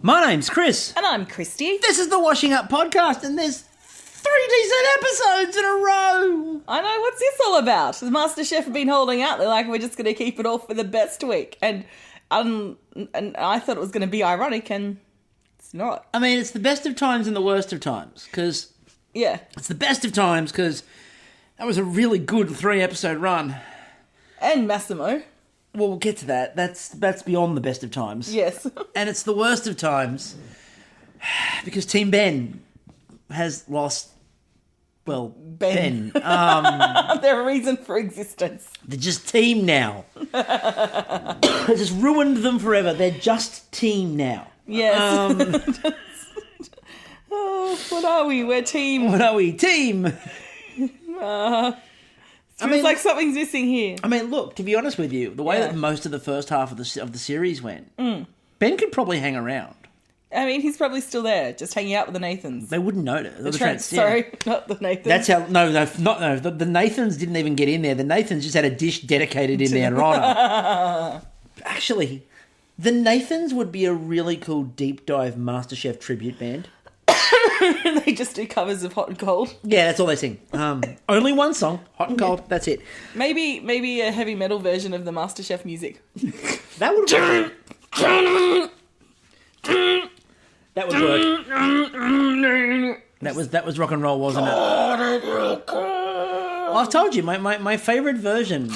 My name's Chris. And I'm Kristie. This is the Washing Up Podcast, and there's 3 decent episodes in a row. I know, what's this all about? The Masterchef have been holding out. They're like, we're just going to keep it all for the best week. And I thought it was going to be ironic, and it's not. I mean, it's the best of times and the worst of times, because... Yeah. It's the best of times, because that was a really good 3-episode run. And Massimo. Well, we'll get to that. That's beyond the best of times. Yes. And it's the worst of times, because Team Ben has lost... Well, Ben. They're a reason for existence. They're just team now. They just ruined them forever. They're just team now. Yes. Oh, what are we? We're team. What are we? Team. Feels like something's missing here. I mean, look, to be honest with you, the way that most of the first half of the series went, Ben could probably hang around. I mean, he's probably still there, just hanging out with the Nathans. They wouldn't notice. Sorry, not the Nathans. That's how... No. The Nathans didn't even get in there. The Nathans just had a dish dedicated in their honour. Actually, the Nathans would be a really cool deep dive MasterChef tribute band. They just do covers of Hot and Cold. Yeah, that's all they sing. Only one song, Hot and Cold. That's it. Maybe a heavy metal version of the MasterChef music. That would work. That would work. That was rock and roll, wasn't it? Well, I've told you, my favourite version.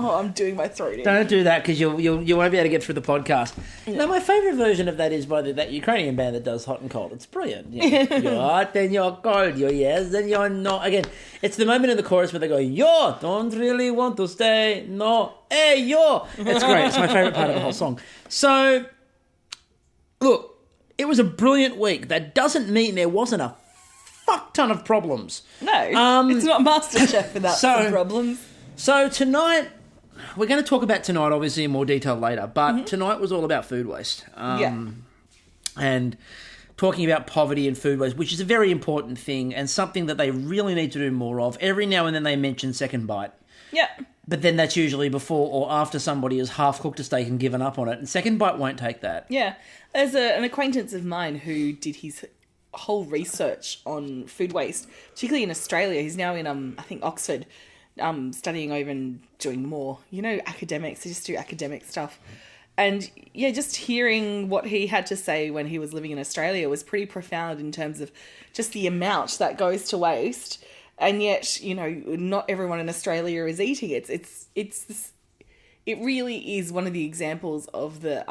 Oh, I'm doing my throat in. Don't do that, because you won't be able to get through the podcast. Yeah. No, my favourite version of that is by that Ukrainian band that does Hot and Cold. It's brilliant. You're hot, then you're cold. You're yes, then you're not. Again, it's the moment in the chorus where they go, yo, don't really want to stay. No, hey, yo. It's great. It's my favourite part of the whole song. So, look, it was a brilliant week. That doesn't mean there wasn't a fuck ton of problems. No, it's not MasterChef without some problems. So tonight... We're going to talk about tonight, obviously, in more detail later, but tonight was all about food waste. And talking about poverty and food waste, which is a very important thing and something that they really need to do more of. Every now and then they mention second bite. Yeah. But then that's usually before or after somebody has half-cooked a steak and given up on it, and second bite won't take that. Yeah. There's an acquaintance of mine who did his whole research on food waste, particularly in Australia. He's now in, I think, Oxford, studying over and doing more, academics. They just do academic stuff. And yeah, just hearing what he had to say when he was living in Australia was pretty profound in terms of just the amount that goes to waste. And yet, not everyone in Australia is eating it. It really is one of the examples of the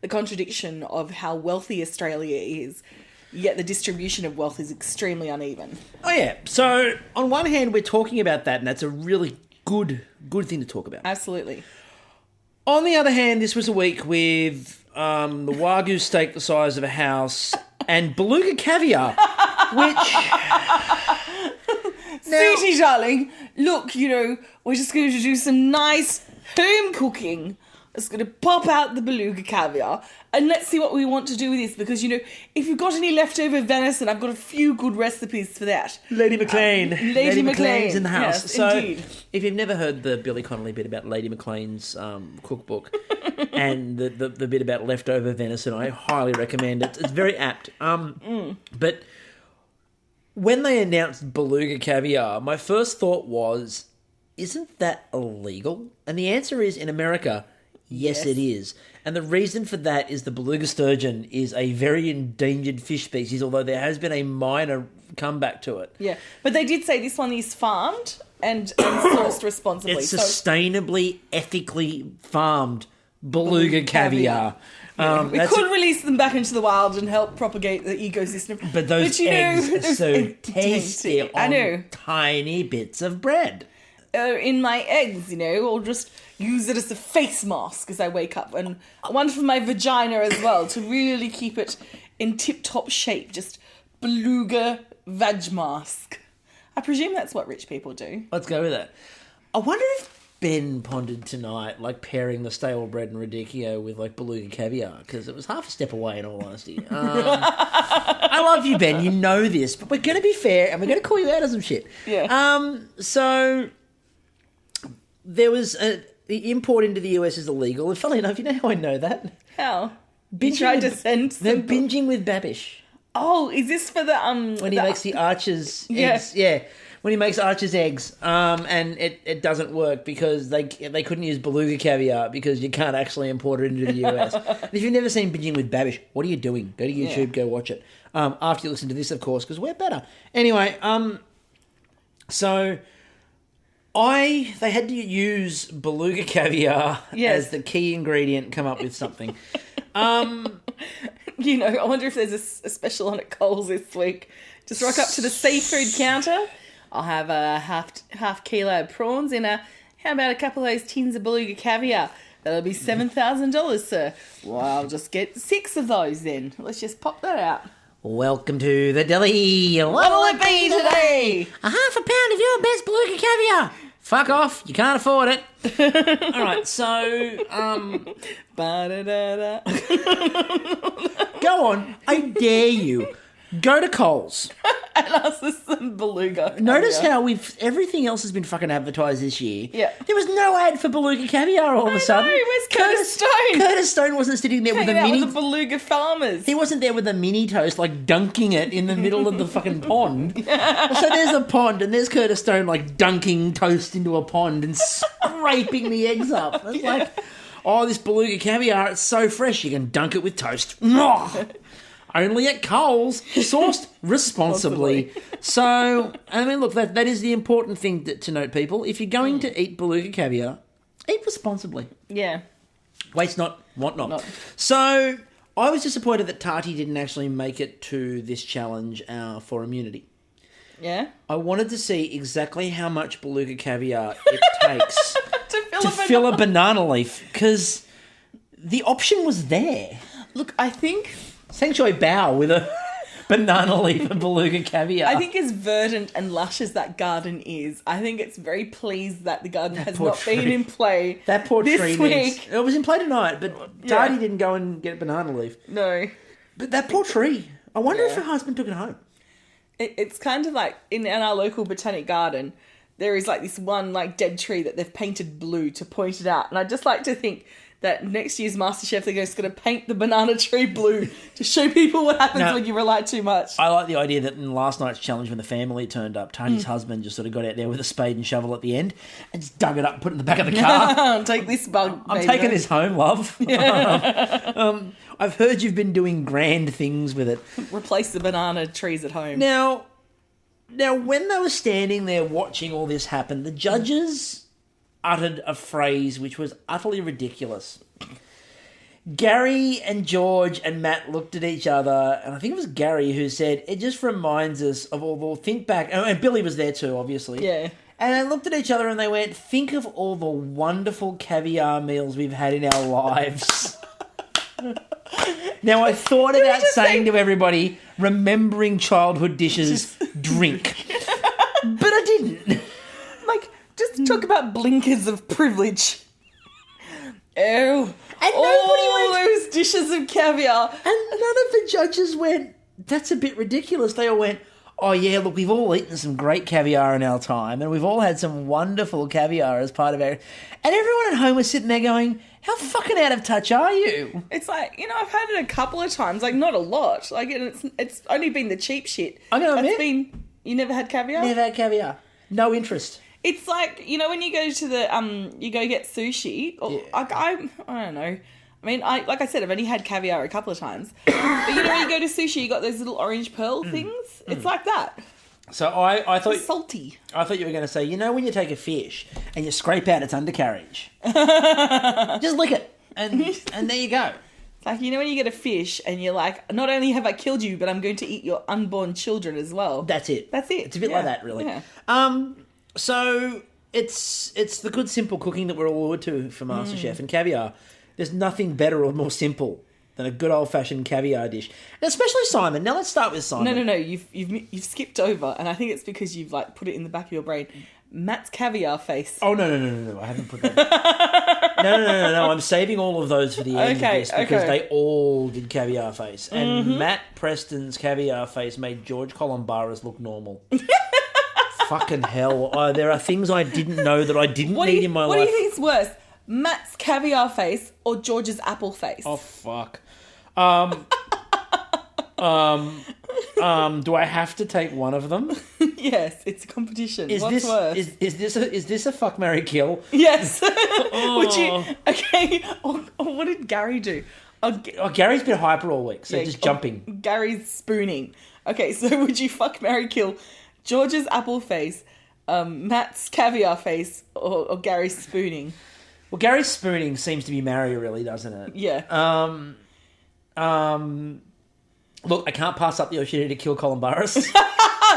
contradiction of how wealthy Australia is. Yet the distribution of wealth is extremely uneven. Oh, yeah. So, on one hand, we're talking about that, and that's a really good thing to talk about. Absolutely. On the other hand, this was a week with the Wagyu steak the size of a house and beluga caviar, which... Sweetie, darling, look, we're just going to do some nice home cooking. It's going to pop out the beluga caviar and let's see what we want to do with this, because, if you've got any leftover venison, I've got a few good recipes for that. Lady McLean. Lady McLean's in the house. Yes, so, indeed. If you've never heard the Billie Connolly bit about Lady McLean's cookbook and the bit about leftover venison, I highly recommend it. It's very apt. But when they announced beluga caviar, my first thought was, isn't that illegal? And the answer is, in America... Yes, it is. And the reason for that is the beluga sturgeon is a very endangered fish species, although there has been a minor comeback to it. Yeah, but they did say this one is farmed and sourced responsibly. It's sustainably, ethically farmed beluga caviar. We could release them back into the wild and help propagate the ecosystem. But those eggs are so tasty on tiny bits of bread. In my eggs, or just use it as a face mask as I wake up, and one for my vagina as well, to really keep it in tip-top shape, just beluga vag mask. I presume that's what rich people do. Let's go with that. I wonder if Ben pondered tonight, pairing the stale bread and radicchio with, beluga caviar, because it was half a step away, in all honesty. I love you, Ben. You know this, but we're going to be fair, and we're going to call you out on some shit. Yeah. So there was the import into the US is illegal. And funnily enough, you know how I know that? How? You tried to send They're binging with Babish. Oh, is this for the when he makes the Archer's eggs? Yeah, when he makes Archer's eggs, and it doesn't work because they couldn't use beluga caviar because you can't actually import it into the US. And if you've never seen Binging with Babish, what are you doing? Go to YouTube, go watch it. After you listen to this, of course, because we're better. Anyway, so they had to use beluga caviar as the key ingredient and come up with something. You know, I wonder if there's a special on at Coles this week. Just rock up to the seafood counter. I'll have a half kilo of prawns and how about a couple of those tins of beluga caviar? That'll be $7,000, sir. Well, I'll just get 6 of those then. Let's just pop that out. Welcome to the deli. What'll it be today? A half a pound of your best beluga caviar. Fuck off, you can't afford it. All right, so, Ba-da-da-da. go on, I dare you. Go to Coles. And ask for some beluga caviar. Notice how everything else has been fucking advertised this year. Yeah. There was no ad for beluga caviar all of a sudden. No, where's Curtis Stone? Curtis Stone wasn't sitting there with a mini... with the beluga farmers. He wasn't there with a mini toast, like, dunking it in the middle of the fucking pond. So there's a pond, and there's Curtis Stone, like, dunking toast into a pond and scraping the eggs up. It's like, oh, this beluga caviar, it's so fresh, you can dunk it with toast. Only at Coles, sourced responsibly. So, I mean, look, that is the important thing to note, people. If you're going to eat beluga caviar, eat responsibly. Yeah. Waste not, want not. So, I was disappointed that Tati didn't actually make it to this challenge for immunity. Yeah? I wanted to see exactly how much beluga caviar it takes to fill a banana leaf, because the option was there. Look, I think... Sanctuary bow with a banana leaf and beluga caviar. I think as verdant and lush as that garden is, I think it's very pleased that the garden has not been in play that poor this tree week. It was in play tonight, but Tati didn't go and get a banana leaf. No. But that poor tree. I wonder if her husband took it home. It's kind of like in our local botanic garden, there is like this one like dead tree that they've painted blue to point it out. And I'd just like to think that next year's Masterchef, they're just going to paint the banana tree blue to show people what happens when you rely too much. I like the idea that in last night's challenge, when the family turned up, Tati's husband just sort of got out there with a spade and shovel at the end and just dug it up and put it in the back of the car. Take this bug. I'm taking this home, love. Yeah. I've heard you've been doing grand things with it. Replace the banana trees at home. Now, when they were standing there watching all this happen, the judges uttered a phrase which was utterly ridiculous. Gary and George and Matt looked at each other, and I think it was Gary who said, it just reminds us of all the... Think back... And Billie was there too, obviously. Yeah. And they looked at each other and they went, think of all the wonderful caviar meals we've had in our lives. Now, I thought about saying to everybody, remembering childhood dishes, drink. But I didn't. Just talk about blinkers of privilege. Oh, and all those dishes of caviar. And none of the judges went, that's a bit ridiculous. They all went, oh yeah, look, we've all eaten some great caviar in our time, and we've all had some wonderful caviar as part of our... And everyone at home was sitting there going, how fucking out of touch are you? It's like, I've had it a couple of times, like not a lot. Like it's only been the cheap shit. I'm going to admit. You never had caviar? Never had caviar. No interest. It's like, when you go to the, you go get sushi, or I don't know. I mean, like I said, I've only had caviar a couple of times. But when you go to sushi, you got those little orange pearl things. It's like that. So I thought... It's salty. I thought you were going to say, when you take a fish and you scrape out its undercarriage, just lick it, and there you go. It's like, when you get a fish and you're like, not only have I killed you, but I'm going to eat your unborn children as well. That's it. It's a bit like that, really. Yeah. So it's the good, simple cooking that we're all allured to for MasterChef, and caviar. There's nothing better or more simple than a good old-fashioned caviar dish, and especially Simon. Now let's start with Simon. No. You've skipped over, and I think it's because you've put it in the back of your brain. Matt's caviar face. Oh no! I haven't put that. No! I'm saving all of those for the end of this because they all did caviar face, and Matt Preston's caviar face made George Columbara's look normal. Fucking hell. There are things I didn't know that I didn't need in my life. What do you think's worse? Matt's caviar face or George's apple face? Oh, fuck. Do I have to take one of them? Yes, it's a competition. What's worse? Is this a fuck, marry, kill? Yes. Would you? Okay. Or what did Gary do? Gary's been hyper all week, so just jumping. Gary's spooning. Okay, so would you fuck, marry, kill George's apple face, Matt's caviar face, or Gary's spooning? Well, Gary's spooning seems to be marry, really, doesn't it? Yeah. Look, I can't pass up the opportunity to kill Colin Burris.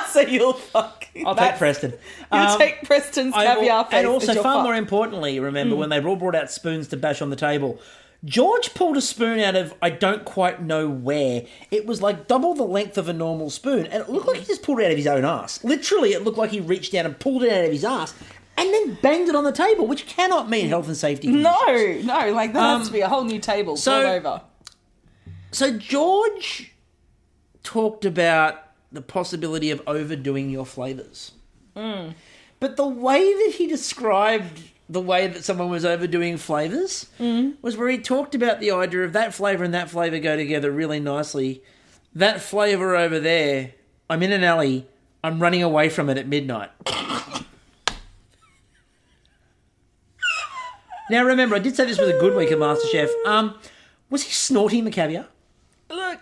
So you'll fuck. I'll take Preston. You'll take Preston's caviar face. And also, far more importantly, remember, when they all brought out spoons to bash on the table, George pulled a spoon out of, I don't quite know where. It was like double the length of a normal spoon, and it looked like he just pulled it out of his own ass. Literally, it looked like he reached down and pulled it out of his ass, and then banged it on the table, which cannot mean health and safety conditions. No, like that has to be a whole new table all over. So George talked about the possibility of overdoing your flavours. But the way that he described the way that someone was overdoing flavours was where he talked about the idea of that flavour and that flavour go together really nicely. That flavour over there, I'm in an alley, I'm running away from it at midnight. Now remember, I did say this was a good week of MasterChef. Was he snorting the caviar? Look,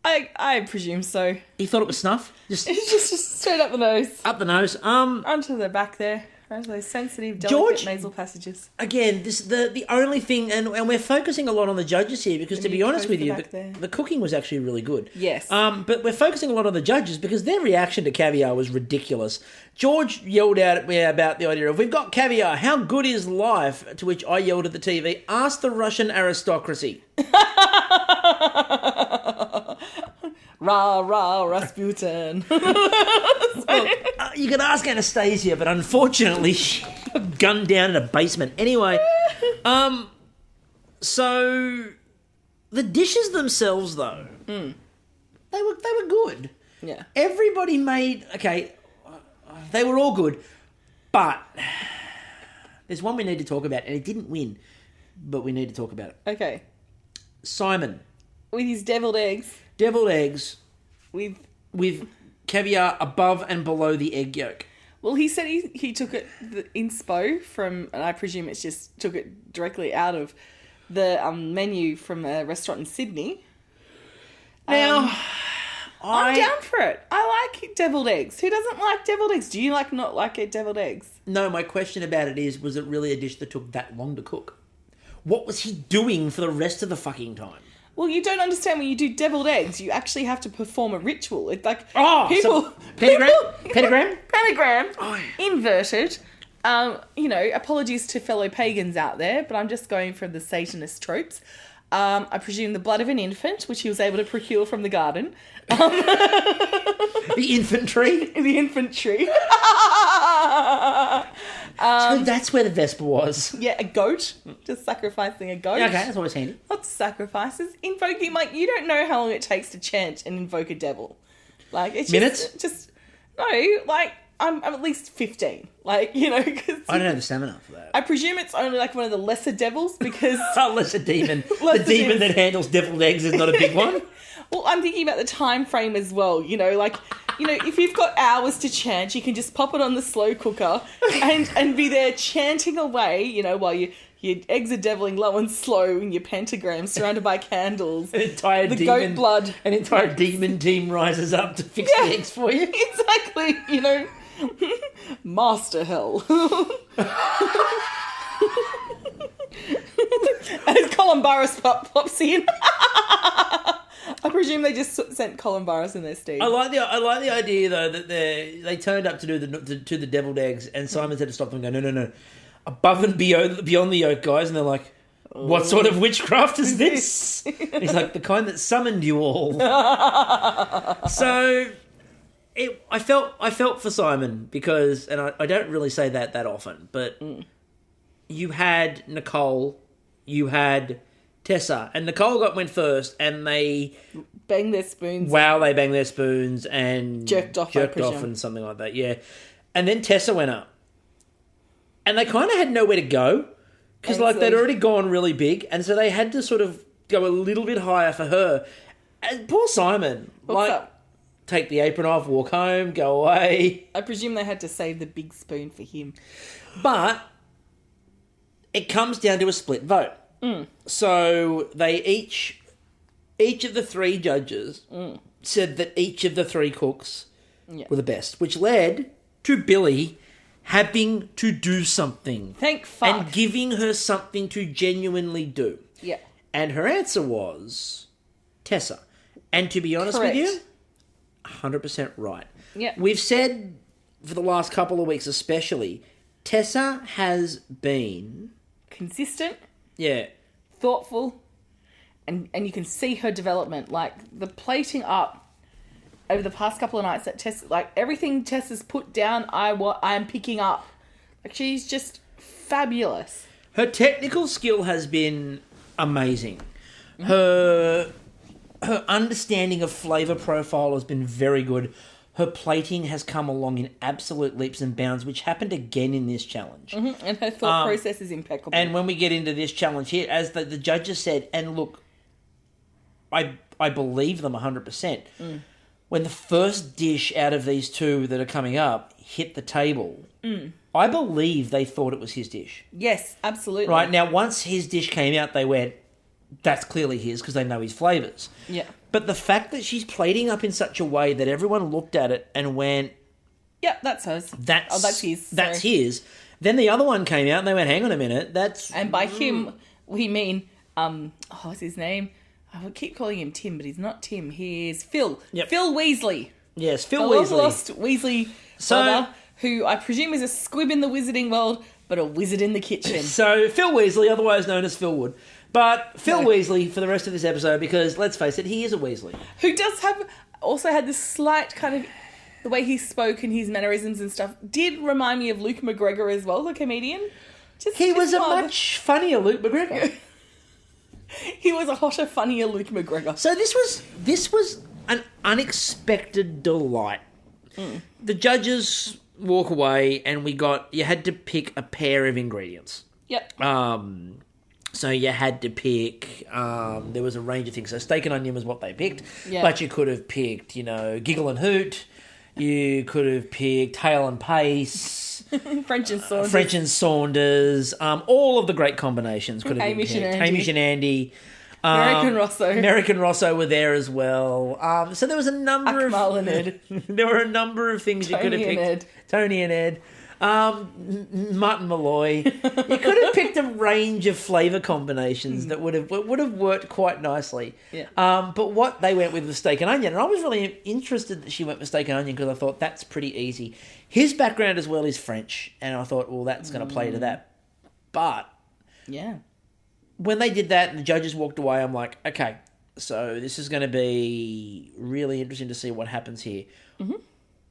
I presume so. He thought it was snuff? It's just straight up the nose. Up the nose. Onto the back there. Onto those sensitive, delicate nasal passages. Again, the only thing, and we're focusing a lot on the judges here because, to be honest with you, the cooking was actually really good. Yes. But we're focusing a lot on the judges because their reaction to caviar was ridiculous. George yelled out at me about the idea of, we've got caviar, how good is life? To which I yelled at the TV, ask the Russian aristocracy. Rah, rah, Rasputin. Look, you could ask Anastasia, but unfortunately she got gunned down in a basement. Anyway, so the dishes themselves, though, they were good. Yeah. Everybody made, they were all good, but there's one we need to talk about, and it didn't win, but we need to talk about it. Okay. Simon. With his deviled eggs. Deviled eggs. With caviar above and below the egg yolk. Well, he said he took it inspo from, and I presume it's just took it directly out of the menu from a restaurant in Sydney. Now, I'm down for it. I like deviled eggs. Who doesn't like deviled eggs? Do you not like deviled eggs? No, my question about it was it really a dish that took that long to cook? What was he doing for the rest of the fucking time? Well, you don't understand when you do deviled eggs, you actually have to perform a ritual. It's like pentagram, inverted. Apologies to fellow pagans out there, but I'm just going from the Satanist tropes. I presume the blood of an infant, which he was able to procure from the garden. The infantry? The infantry. So that's where the Vespa was. Yeah, a goat. Just sacrificing a goat. Okay, that's always handy. Lots of sacrifices. Invoking, you don't know how long it takes to chant and invoke a devil. It's minutes? I'm at least 15. Cause I don't have the stamina for that. I presume it's only one of the lesser devils because... lesser demon. The demon that handles deviled eggs is not a big one. Well, I'm thinking about the time frame as well. If you've got hours to chant, you can just pop it on the slow cooker and be there chanting away, while your eggs are deviling low and slow in your pentagram surrounded by candles. Goat blood. An entire demon team rises up to fix the eggs for you. Exactly, Master hell. As Colin Burris pops in. I presume they just sent Colin Burris in their stead. I like the idea though that they turned up to do the deviled eggs, and Simon had to stop them and go, no, above and beyond the yolk, guys, and they're like, what sort of witchcraft is this? He's like, the kind that summoned you all. So I felt for Simon because, and I don't really say that often, but you had Nicole, you had Tessa, and Nicole went first, and they banged their spoons. Wow, they banged their spoons and jerked off and something like that. Yeah, and then Tessa went up, and they kind of had nowhere to go Because, like, they'd already gone really big, and so they had to sort of go a little bit higher for her. And poor Simon. What's up? Take the apron off, walk home, go away. I presume they had to save the big spoon for him. But it comes down to a split vote. So they each of the three judges said that each of the three cooks were the best, which led to Billie having to do something. Thank fuck. And giving her something to genuinely do. Yeah. And her answer was Tessa. And to be honest Correct. with you, 100% right. Yeah. We've said for the last couple of weeks especially, Tessa has been... consistent, Yeah. thoughtful, and you can see her development. Like, the plating up over the past couple of nights that Tessa... Like, everything Tessa's put down, I am picking up. Like, she's just fabulous. Her technical skill has been amazing. Her understanding of flavour profile has been very good. Her plating has come along in absolute leaps and bounds, which happened again in this challenge. And her thought process is impeccable. And when we get into this challenge here, as the judges said, and look, I believe them 100%. When the first dish out of these two that are coming up hit the table, I believe they thought it was his dish. Yes, absolutely. Right, now once his dish came out, they went, that's clearly his, because they know his flavours. Yeah. But the fact that she's plating up in such a way that everyone looked at it and went... Yep, that's hers. That's his. That's Sorry. his. Then the other one came out and they went, hang on a minute, that's... And by him, we mean, what's his name? I would keep calling him Tim, but he's not Tim. He is Phil. Yep. Phil Weasley. Yes, Phil The Weasley. long-lost Weasley brother, who I presume is a squib in the wizarding world, but a wizard in the kitchen. So, Phil Weasley, otherwise known as Phil Wood. But Phil Weasley for the rest of this episode, because, let's face it, he is a Weasley. Who does also had this slight kind of... The way he spoke and his mannerisms and stuff did remind me of Luke McGregor as well, the comedian. He was a much funnier Luke McGregor. He was a hotter, funnier Luke McGregor. So this was an unexpected delight. The judges walk away and you had to pick a pair of ingredients. Yep. So you had to pick, there was a range of things. So steak and onion was what they picked. Yeah. But you could have picked, Giggle and Hoot. You could have picked Hale and Pace. French and Saunders. French and Saunders. All of the great combinations could have Hamish been picked. and Andy. Hamish and Andy. Merrick and Rosso. Were there as well. So there was a number Akmal and Ed. There were a number of things you could have Tony picked. and Ed. Tony and Ed. Martin Malloy. You could have picked a range of flavour combinations that would have worked quite nicely. Yeah. But what they went with was steak and onion, and I was really interested that she went with steak and onion because I thought that's pretty easy. His background as well is French, and I thought, well, that's going to play to that. But Yeah. when they did that and the judges walked away, I'm like, okay, so this is going to be really interesting to see what happens here.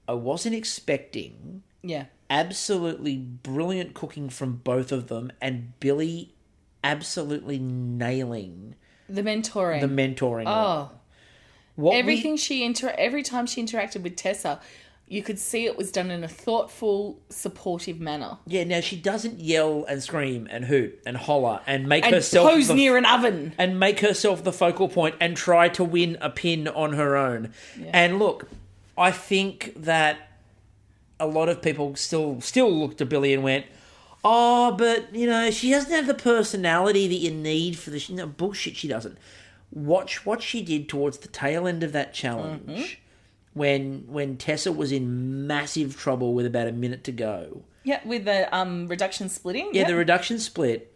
I wasn't expecting Yeah. absolutely brilliant cooking from both of them, and Billie absolutely nailing The mentoring. the mentoring. Oh. What Everything every time she interacted with Tessa, you could see it was done in a thoughtful, supportive manner. Yeah, now she doesn't yell and scream and hoot and holler and make And herself pose near an oven. and make herself the focal point and try to win a pin on her own. Yeah. And look, I think that a lot of people still looked at Billie and went, oh, but, she doesn't have the personality that you need for this. No, bullshit, she doesn't. Watch what she did towards the tail end of that challenge when Tessa was in massive trouble with about a minute to go. Yeah, with the reduction splitting. Yeah, the reduction split.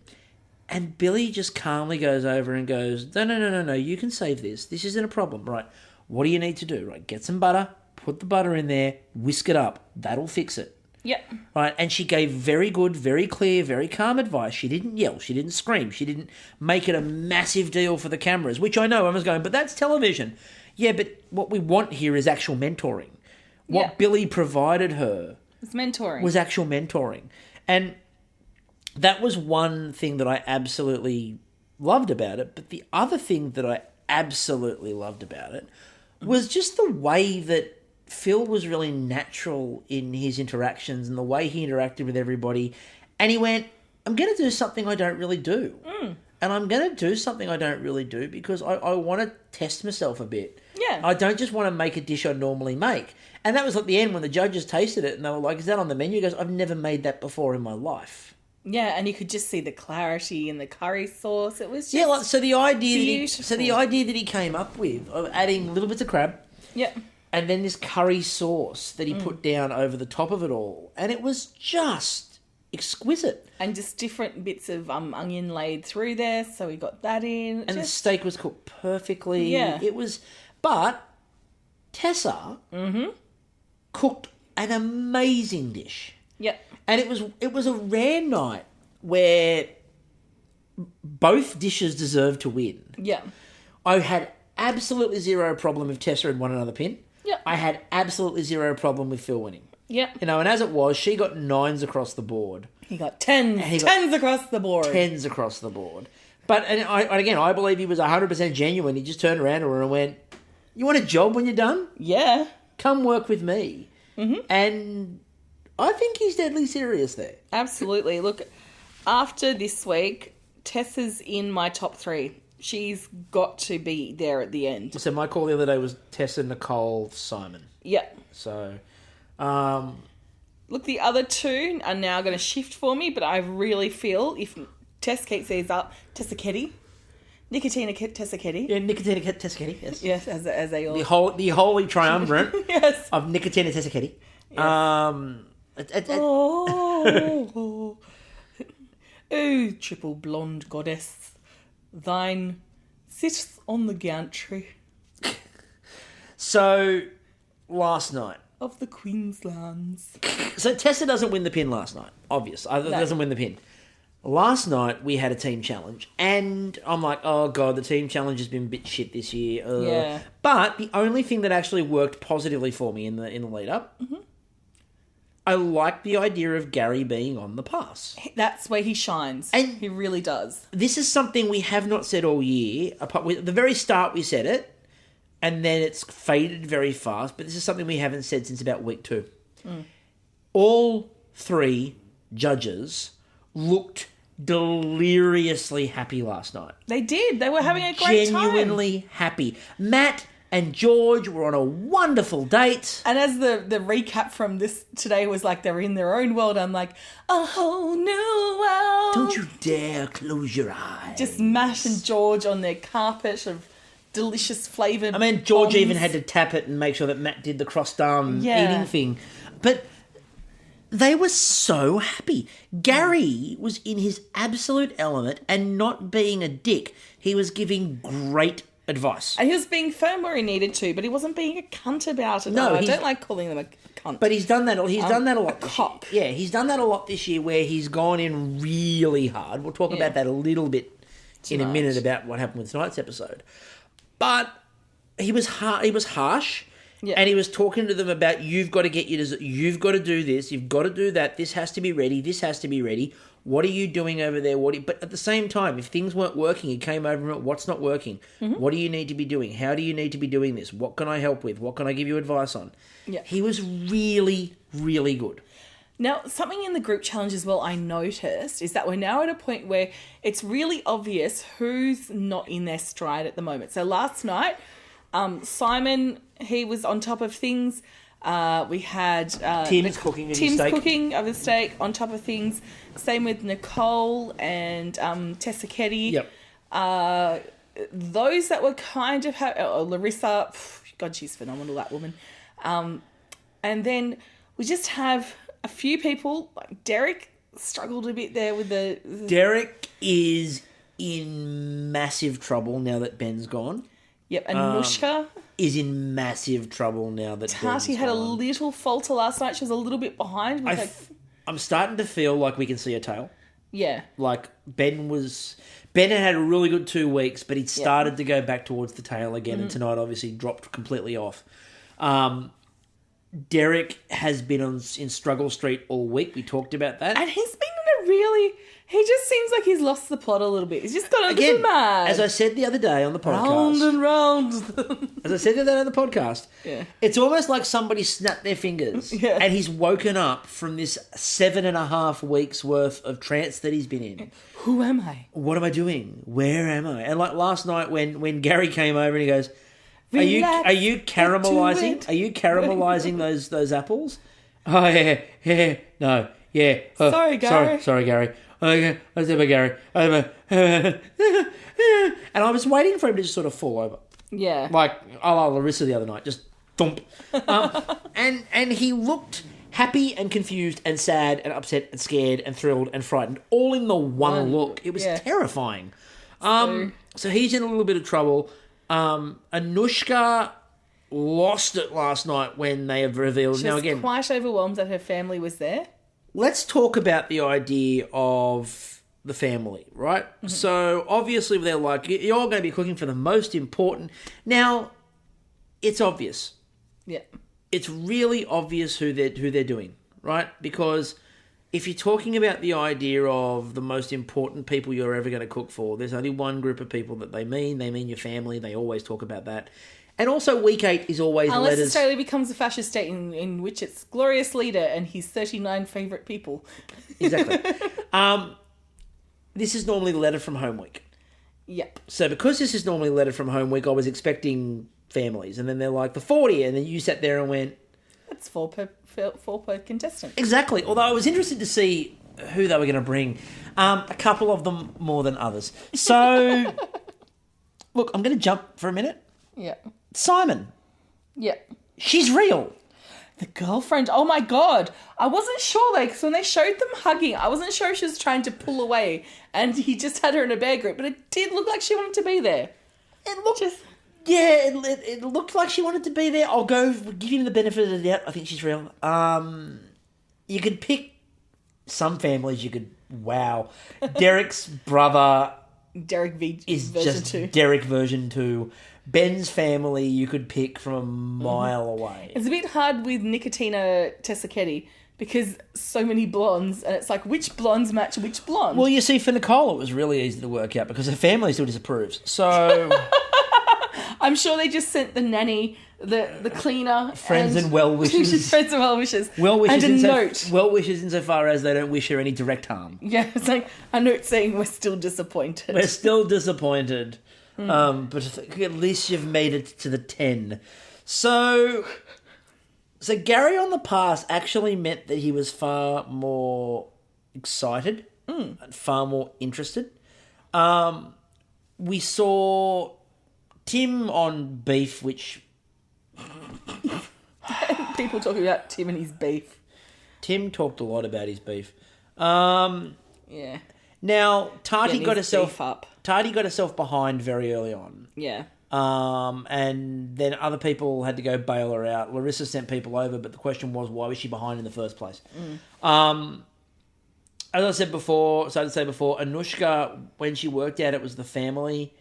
And Billie just calmly goes over and goes, no, you can save this. This isn't a problem, right? What do you need to do? Right, get some butter, put the butter in there, whisk it up. That'll fix it. Yep. Right, and she gave very good, very clear, very calm advice. She didn't yell. She didn't scream. She didn't make it a massive deal for the cameras, which I know I was going, but that's television. Yeah, but what we want here is actual mentoring. What Billie provided her It's mentoring. was actual mentoring. And that was one thing that I absolutely loved about it. But the other thing that I absolutely loved about it was just the way that Phil was really natural in his interactions and the way he interacted with everybody. And he went, I'm going to do something I don't really do. And I'm going to do something I don't really do because I want to test myself a bit. Yeah. I don't just want to make a dish I normally make. And that was at the end when the judges tasted it and they were like, is that on the menu? He goes, I've never made that before in my life. Yeah, and you could just see the clarity in the curry sauce. It was just so the idea beautiful. that he came up with of adding little bits of crab, and then this curry sauce that he put down over the top of it all, and it was just exquisite. And just different bits of onion laid through there, so we got that in. And the steak was cooked perfectly. Yeah. It was, but Tessa cooked an amazing dish. Yep. And it was a rare night where both dishes deserved to win. Yeah. I had absolutely zero problem if Tessa had won another pin. Yep. I had absolutely zero problem with Phil winning. Yep. And as it was, she got 9s across the board. He got 10s. 10s across the board. 10s across the board. But, I believe he was 100% genuine. He just turned around to her and went, you want a job when you're done? Yeah. Come work with me. Mm-hmm. And I think he's deadly serious there. Absolutely. Look, after this week, Tessa's in my top 3. She's got to be there at the end. So my call the other day was Tessa, Nicole, Simon. Yeah. So, look, the other 2 are now going to shift for me, but I really feel if Tess keeps these up, Nicotina Tessacchetti. Yeah, Nicotina Tessacchetti, yes. Yes, as they all... The holy triumvirate yes. of Nicotina Tessacchetti. Yes. Oh, triple blonde goddess, thine sits on the gantry. So, last night. Of the Queenslands. So Tessa doesn't win the pin last night, obvious. Doesn't win the pin. Last night, we had a team challenge, and I'm like, oh, God, the team challenge has been a bit shit this year. Yeah. But the only thing that actually worked positively for me in the lead-up, I like the idea of Gary being on the pass. That's where he shines. And he really does. This is something we have not said all year. At the very start, we said it, and then it's faded very fast, but this is something we haven't said since about week 2. All 3 judges looked deliriously happy last night. They did. They were having a great time. Genuinely happy. Matt and George were on a wonderful date. And as the recap from this today was like they were in their own world, I'm like, a whole new world. Don't you dare close your eyes. Just Matt and George on their carpet of delicious flavoured George bombs. even had to tap it and make sure that Matt did the crossed arm eating thing. But they were so happy. Gary was in his absolute element and not being a dick. He was giving great advice. And he was being firm where he needed to, but he wasn't being a cunt about it. No, I don't like calling them a cunt. But he's done that. He's done that a lot. Cock. Yeah, he's done that a lot this year, where he's gone in really hard. We'll talk about that a little bit in a minute about what happened with tonight's episode. But he was harsh. Yeah. And he was talking to them about, you've got to you've got to do this, you've got to do that, this has to be ready, this has to be ready. What are you doing over there? But at the same time, if things weren't working, he came over and went, what's not working? What do you need to be doing? How do you need to be doing this? What can I help with? What can I give you advice on? Yeah. He was really, really good. Now, something in the group challenge as well I noticed is that we're now at a point where it's really obvious who's not in their stride at the moment. So last night, Simon, he was on top of things. We had Tim's cooking of the steak on top of things. Same with Nicole and Tessacchetti. Yep. Those that were kind of Larissa, God, she's phenomenal, that woman. And then we just have a few people like Derek struggled a bit there with the. Derek is in massive trouble now that Ben's gone. Yep, and Nushka is in massive trouble now that Tati had a little falter last night. She was a little bit behind. I'm starting to feel like we can see a tail. Yeah. Like Ben had a really good 2 weeks, but he'd started to go back towards the tail again, and tonight obviously dropped completely off. Derek has been in struggle street all week. We talked about that. And he's been in a really He just seems like he's lost the plot a little bit. He's just got a little mad. As I said the other day on the podcast. Round and round. As I said the other day on the podcast. Yeah. It's almost like somebody snapped their fingers and he's woken up from this 7.5 weeks worth of trance that he's been in. Who am I? What am I doing? Where am I? And like last night when Gary came over and he goes, Are you caramelizing? Are you caramelizing those apples? Oh yeah, no, yeah. Oh, Sorry, Gary. Sorry, Gary. Okay, let's have a Gary. And I was waiting for him to just sort of fall over. Yeah. Like a la Larissa the other night, just thump. And he looked happy and confused and sad and upset and scared and thrilled and frightened, all in the one look. It was terrifying. So he's in a little bit of trouble. Anushka lost it last night when they have revealed. She was quite overwhelmed that her family was there. Let's talk about the idea of the family, right? Mm-hmm. So obviously they're like, you're going to be cooking for the most important. Now, it's obvious. Yeah. It's really obvious who they're doing, right? Because if you're talking about the idea of the most important people you're ever going to cook for, there's only one group of people that they mean. They mean your family. They always talk about that. And also, week 8 is always Unless letters. Australia becomes a fascist state in which it's glorious leader and his 39 favourite people. Exactly. This is normally the letter from home week. Yep. So because this is normally letter from home week, I was expecting families. And then they're like, the 40. And then you sat there and went... That's four per contestant. Exactly. Although I was interested to see who they were going to bring. A couple of them more than others. So, look, I'm going to jump for a minute. Yeah. Simon. Yeah. She's real. The girlfriend. Oh, my God. I wasn't sure, though, because when they showed them hugging, I wasn't sure if she was trying to pull away and he just had her in a bear grip, but it did look like she wanted to be there. It looked... Yeah, it looked like she wanted to be there. I'll give him the benefit of the doubt. I think she's real. You could pick some families. You could... Wow. Derek's brother... Derek is version just 2. Derek version 2. Ben's family you could pick from a mile away. It's a bit hard with Nicotina Tessacchetti because so many blondes, and it's like, which blondes match which blonde? Well, you see, for Nicole, it was really easy to work out because her family still disapproves. So... I'm sure they just sent the nanny, the cleaner... Friends and well-wishers. Friends and well-wishers. Well-wishers and a note. Well-wishers insofar as they don't wish her any direct harm. Yeah, it's like a note saying we're still disappointed. We're still disappointed. But at least you've made it to the 10. So Gary on the pass actually meant that he was far more excited and far more interested. We saw Tim on beef, which... People talking about Tim and his beef. Tim talked a lot about his beef. Yeah. Now, Tati got herself up. Tati got herself behind very early on. Yeah. And then other people had to go bail her out. Larissa sent people over, but the question was, why was she behind in the first place? As I said before, Anushka, when she worked out it was the family,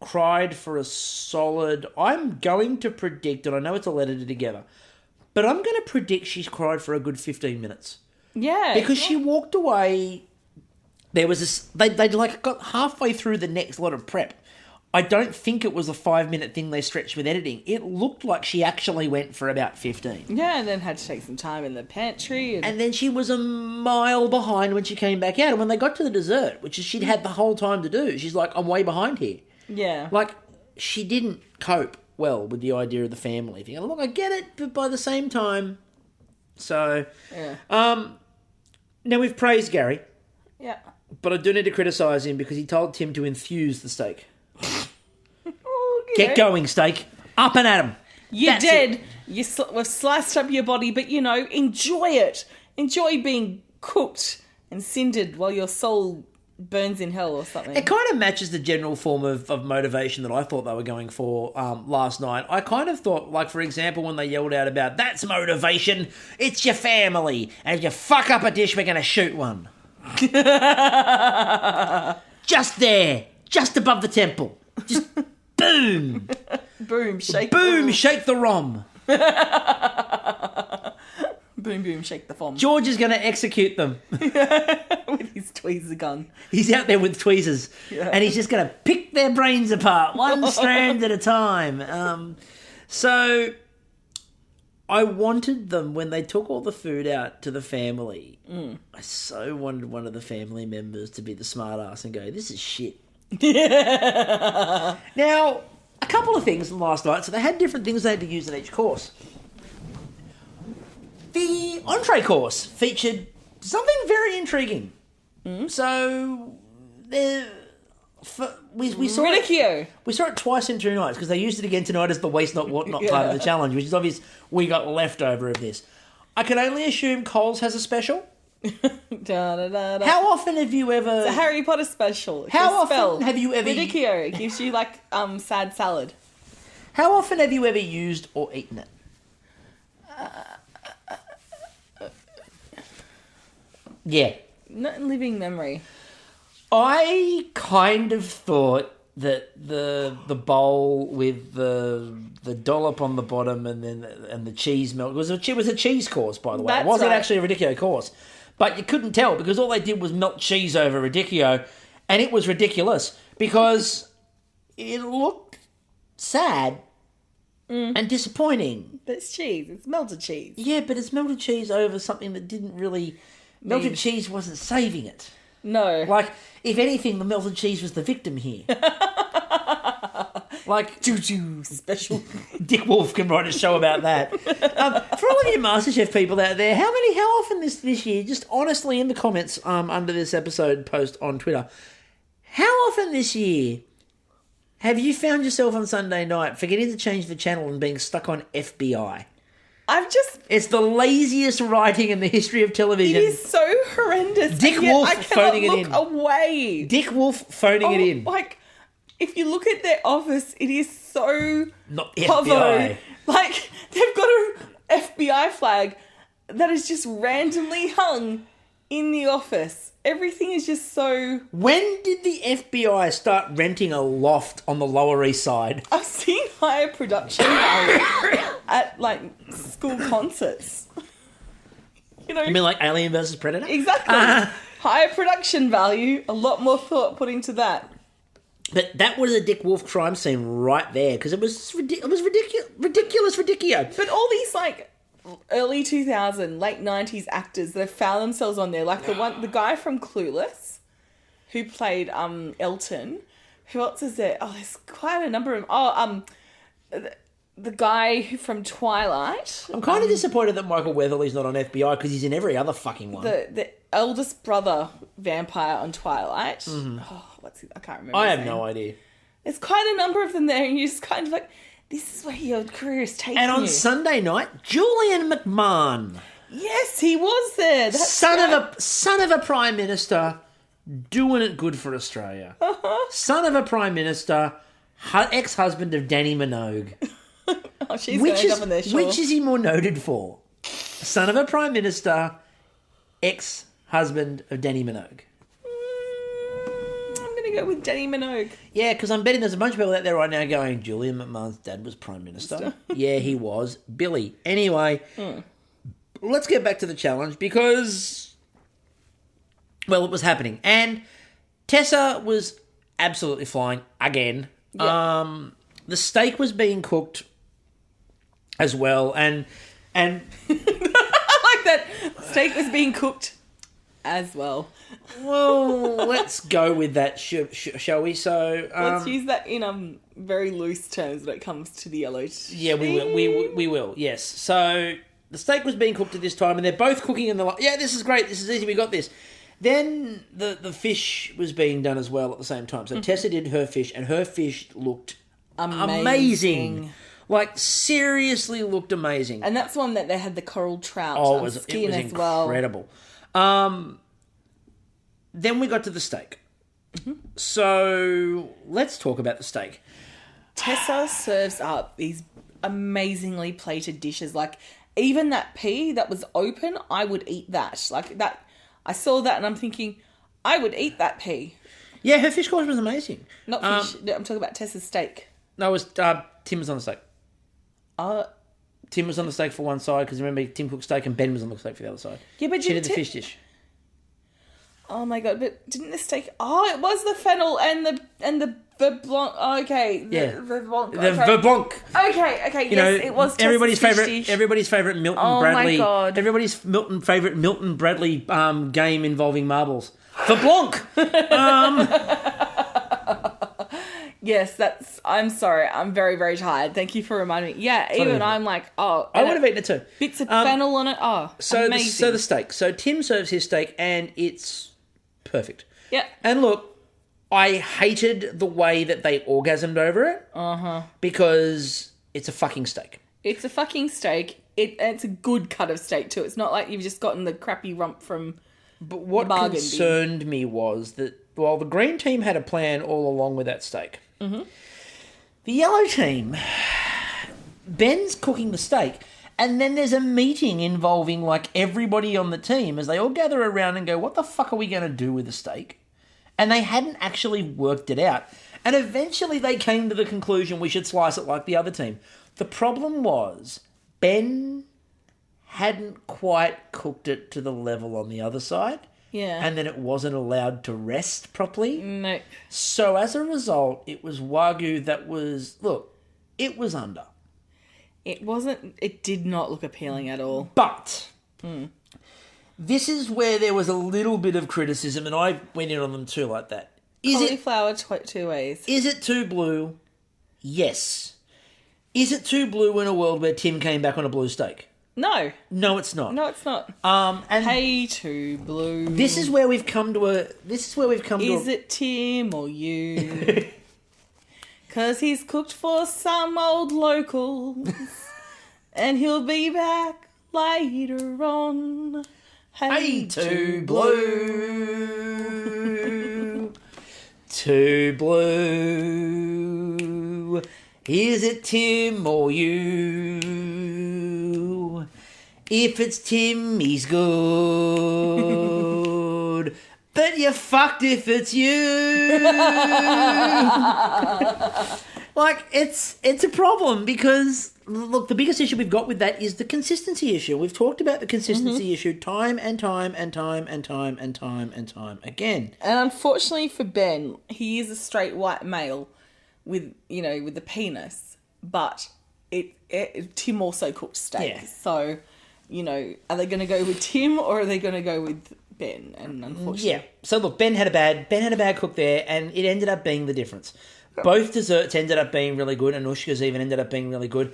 cried for a solid... I'm going to predict, and I know it's a letter to together, but I'm going to predict she's cried for a good 15 minutes. Yeah. Because she walked away... There was this... They'd like got halfway through the next lot of prep. I don't think it was a 5-minute thing they stretched with editing. It looked like she actually went for about 15. Yeah, and then had to take some time in the pantry. And then she was a mile behind when she came back out. And when they got to the dessert, which she'd had the whole time to do, she's like, I'm way behind here. Yeah. Like, she didn't cope well with the idea of the family thing. And look, I get it, but by the same time... So... Yeah. Now, we've praised Gary. Yeah. But I do need to criticise him because he told Tim to infuse the steak. Okay. Get going, steak. Up and at him. You're dead. We've sliced up your body, but, enjoy it. Enjoy being cooked and cindered while your soul burns in hell or something. It kind of matches the general form of motivation that I thought they were going for last night. I kind of thought, like, for example, when they yelled out about, that's motivation, it's your family, and if you fuck up a dish, we're going to shoot one. Just there. Just above the temple. Just boom. Boom, shake boom, shake the ROM. Boom, boom, shake the FOM. George is going to execute them. With his tweezer gun. He's out there with tweezers, and he's just going to pick their brains apart, one strand at a time. So I wanted them, when they took all the food out to the family, I so wanted one of the family members to be the smart ass and go, this is shit. Now, a couple of things last night. So they had different things they had to use in each course. The entree course featured something very intriguing. So we saw Ridicule. We saw it twice in 2 nights because they used it again tonight as the waste not whatnot part of the challenge, which is obvious we got leftover of this. I can only assume Coles has a special. How often have you ever... It's a Harry Potter special. How often have you ever... Ridicule. It gives you, like, sad salad. How often have you ever used or eaten it? Yeah. Not in living memory. I kind of thought that the bowl with the dollop on the bottom and the cheese melt was a cheese course, by the way. It wasn't actually a Radicchio course. But you couldn't tell because all they did was melt cheese over Radicchio, and it was ridiculous because it looked sad and disappointing. But it's cheese. It's melted cheese. Yeah, but it's melted cheese over something that didn't really... Melted cheese wasn't saving it. No. Like, if anything, the melted cheese was the victim here. Like, Juju special. Dick Wolf can write a show about that. For all of you MasterChef people out there, how often this year, just honestly in the comments under this episode post on Twitter, how often this year have you found yourself on Sunday night forgetting to change the channel and being stuck on FBI? It's the laziest writing in the history of television. It is so horrendous. Dick Wolf phoning it in. Away. Dick Wolf phoning it in. Like, if you look at their office, it is so not povo. FBI. Like, they've got a FBI flag that is just randomly hung in the office. Everything is just so... When did the FBI start renting a loft on the Lower East Side? I've seen higher production value at, like, school concerts. You know? You mean like Alien versus Predator? Exactly. Higher production value, a lot more thought put into that. But that was a Dick Wolf crime scene right there because it was ridiculous. But all these, like... early 2000, late 90s actors that have found themselves on there, like the guy from Clueless, who played Elton. Who else is there? Oh, there's quite a number of... the guy from Twilight. I'm kind of disappointed that Michael Weatherly's not on FBI because he's in every other fucking one. The eldest brother vampire on Twilight. Mm-hmm. Oh, I can't remember. I have no idea. There's quite a number of them there, and you're just kind of like... This is where your career is taking you. And on Sunday night, Julian McMahon. Yes, he was there. That's son of a Prime Minister doing it good for Australia. Son of a Prime Minister, ex-husband of Danny Minogue. Oh, she's going to end up in there, sure. Which is he more noted for? Son of a Prime Minister, ex-husband of Danny Minogue. Go with Danny Minogue. Yeah, because I'm betting there's a bunch of people out there right now going, Julian McMahon's dad was Prime Minister. Yeah, he was. Billie. Anyway, let's get back to the challenge because, well, it was happening. And Tessa was absolutely flying again. Yep. The steak was being cooked as well. And I like that. Steak was being cooked as well. Well, let's go with that, shall we? So let's use that in very loose terms when it comes to the yellow cheese. Yeah, we will. Yes. So the steak was being cooked at this time, and they're both cooking in the. Yeah, this is great. This is easy. We got this. Then the fish was being done as well at the same time. So Tessa did her fish, and her fish looked amazing. Like, seriously looked amazing. And that's one that they had the coral trout skin as well. It was incredible. Then we got to the steak. Mm-hmm. So let's talk about the steak. Tessa serves up these amazingly plated dishes. Like, even that pea that was open, I would eat that. Like, that, I saw that and I'm thinking, I would eat that pea. Yeah, her fish course was amazing. Not fish. I'm talking about Tessa's steak. No, it was Tim was on the steak. Tim was on the steak for one side because remember Tim cooked steak and Ben was on the steak for the other side. Yeah, but she did the fish dish. Oh my god! But didn't the steak? Oh, it was the fennel and the blanc. Oh, okay, the blanc. The Okay. Blanc. Okay. Yes, it was everybody's Texas favorite Milton Oh my Bradley. God. Everybody's favorite Milton Bradley game involving marbles. The Blanc. Yes, I'm sorry. I'm very, very tired. Thank you for reminding me. Yeah, even I'm like, oh. I would have eaten it too. Bits of fennel on it. Oh, amazing. So the steak. So Tim serves his steak and it's perfect. Yeah. And look, I hated the way that they orgasmed over it. Because it's a fucking steak. It's a fucking steak. It's a good cut of steak too. It's not like you've just gotten the crappy rump from. But what concerned me was that while the green team had a plan all along with that steak, the yellow team, Ben's cooking the steak, and then there's a meeting involving like everybody on the team as they all gather around and go, what the fuck are we going to do with the steak? And they hadn't actually worked it out. And eventually they came to the conclusion we should slice it like the other team. The problem was Ben hadn't quite cooked it to the level on the other side. Yeah. And then it wasn't allowed to rest properly. No. So as a result, it was Wagyu that was, look, it was under. It did not look appealing at all. But this is where there was a little bit of criticism, and I went in on them too like that. Cauliflower two ways. Is it too blue? Yes. Is it too blue in a world where Tim came back on a blue steak? No. No, it's not. No, it's not. And hey, too blue. This is where we've come to Is it Tim or you? 'Cause he's cooked for some old locals, and he'll be back later on. Hey, too blue. Too blue. Is it Tim or you? If it's Tim, he's good. But you're fucked if it's you. Like, it's a problem because, look, the biggest issue we've got with that is the consistency issue. We've talked about the consistency issue time and time and time and time and time and time again. And unfortunately for Ben, he is a straight white male with the penis, but Tim also cooked steak. Yeah. So, are they going to go with Tim or are they going to go with Ben? And unfortunately, yeah. So look, Ben had a bad cook there, and it ended up being the difference. Both desserts ended up being really good, and Anushka's even ended up being really good.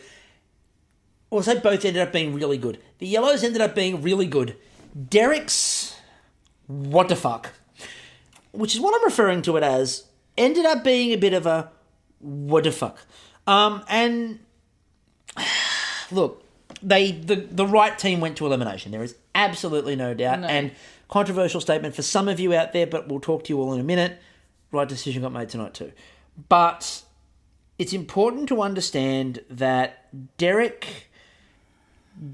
Or say both ended up being really good. The yellows ended up being really good. Derek's what the fuck, which is what I'm referring to it as, ended up being a bit of a what the fuck. And look, the right team went to elimination. There is absolutely no doubt. No. And controversial statement for some of you out there, but we'll talk to you all in a minute. Right decision got made tonight too. But it's important to understand that Derek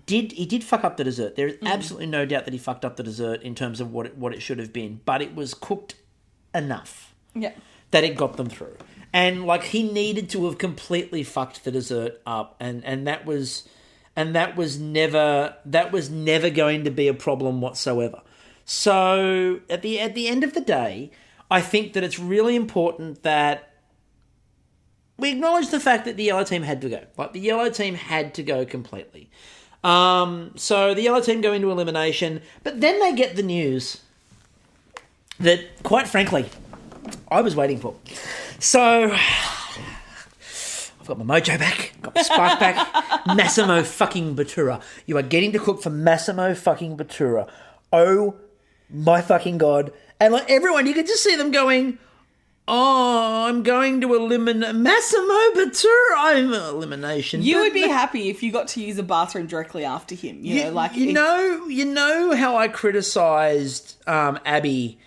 did fuck up the dessert. There is absolutely no doubt that he fucked up the dessert in terms of what it should have been. But it was cooked enough that it got them through. And like he needed to have completely fucked the dessert up, and that was never going to be a problem whatsoever. So at the end of the day, I think that it's really important that we acknowledge the fact that the yellow team had to go. Like, the yellow team had to go completely. So the yellow team go into elimination, but then they get the news that, quite frankly, I was waiting for. So I've got my mojo back, got my spark back. Massimo fucking Bottura. You are getting to cook for Massimo fucking Bottura. Oh my fucking God. And like everyone, you could just see them going, oh, I'm going to eliminate Massimo Bottura. I'm elimination. You would be happy if you got to use a bathroom directly after him. You know how I criticised Abby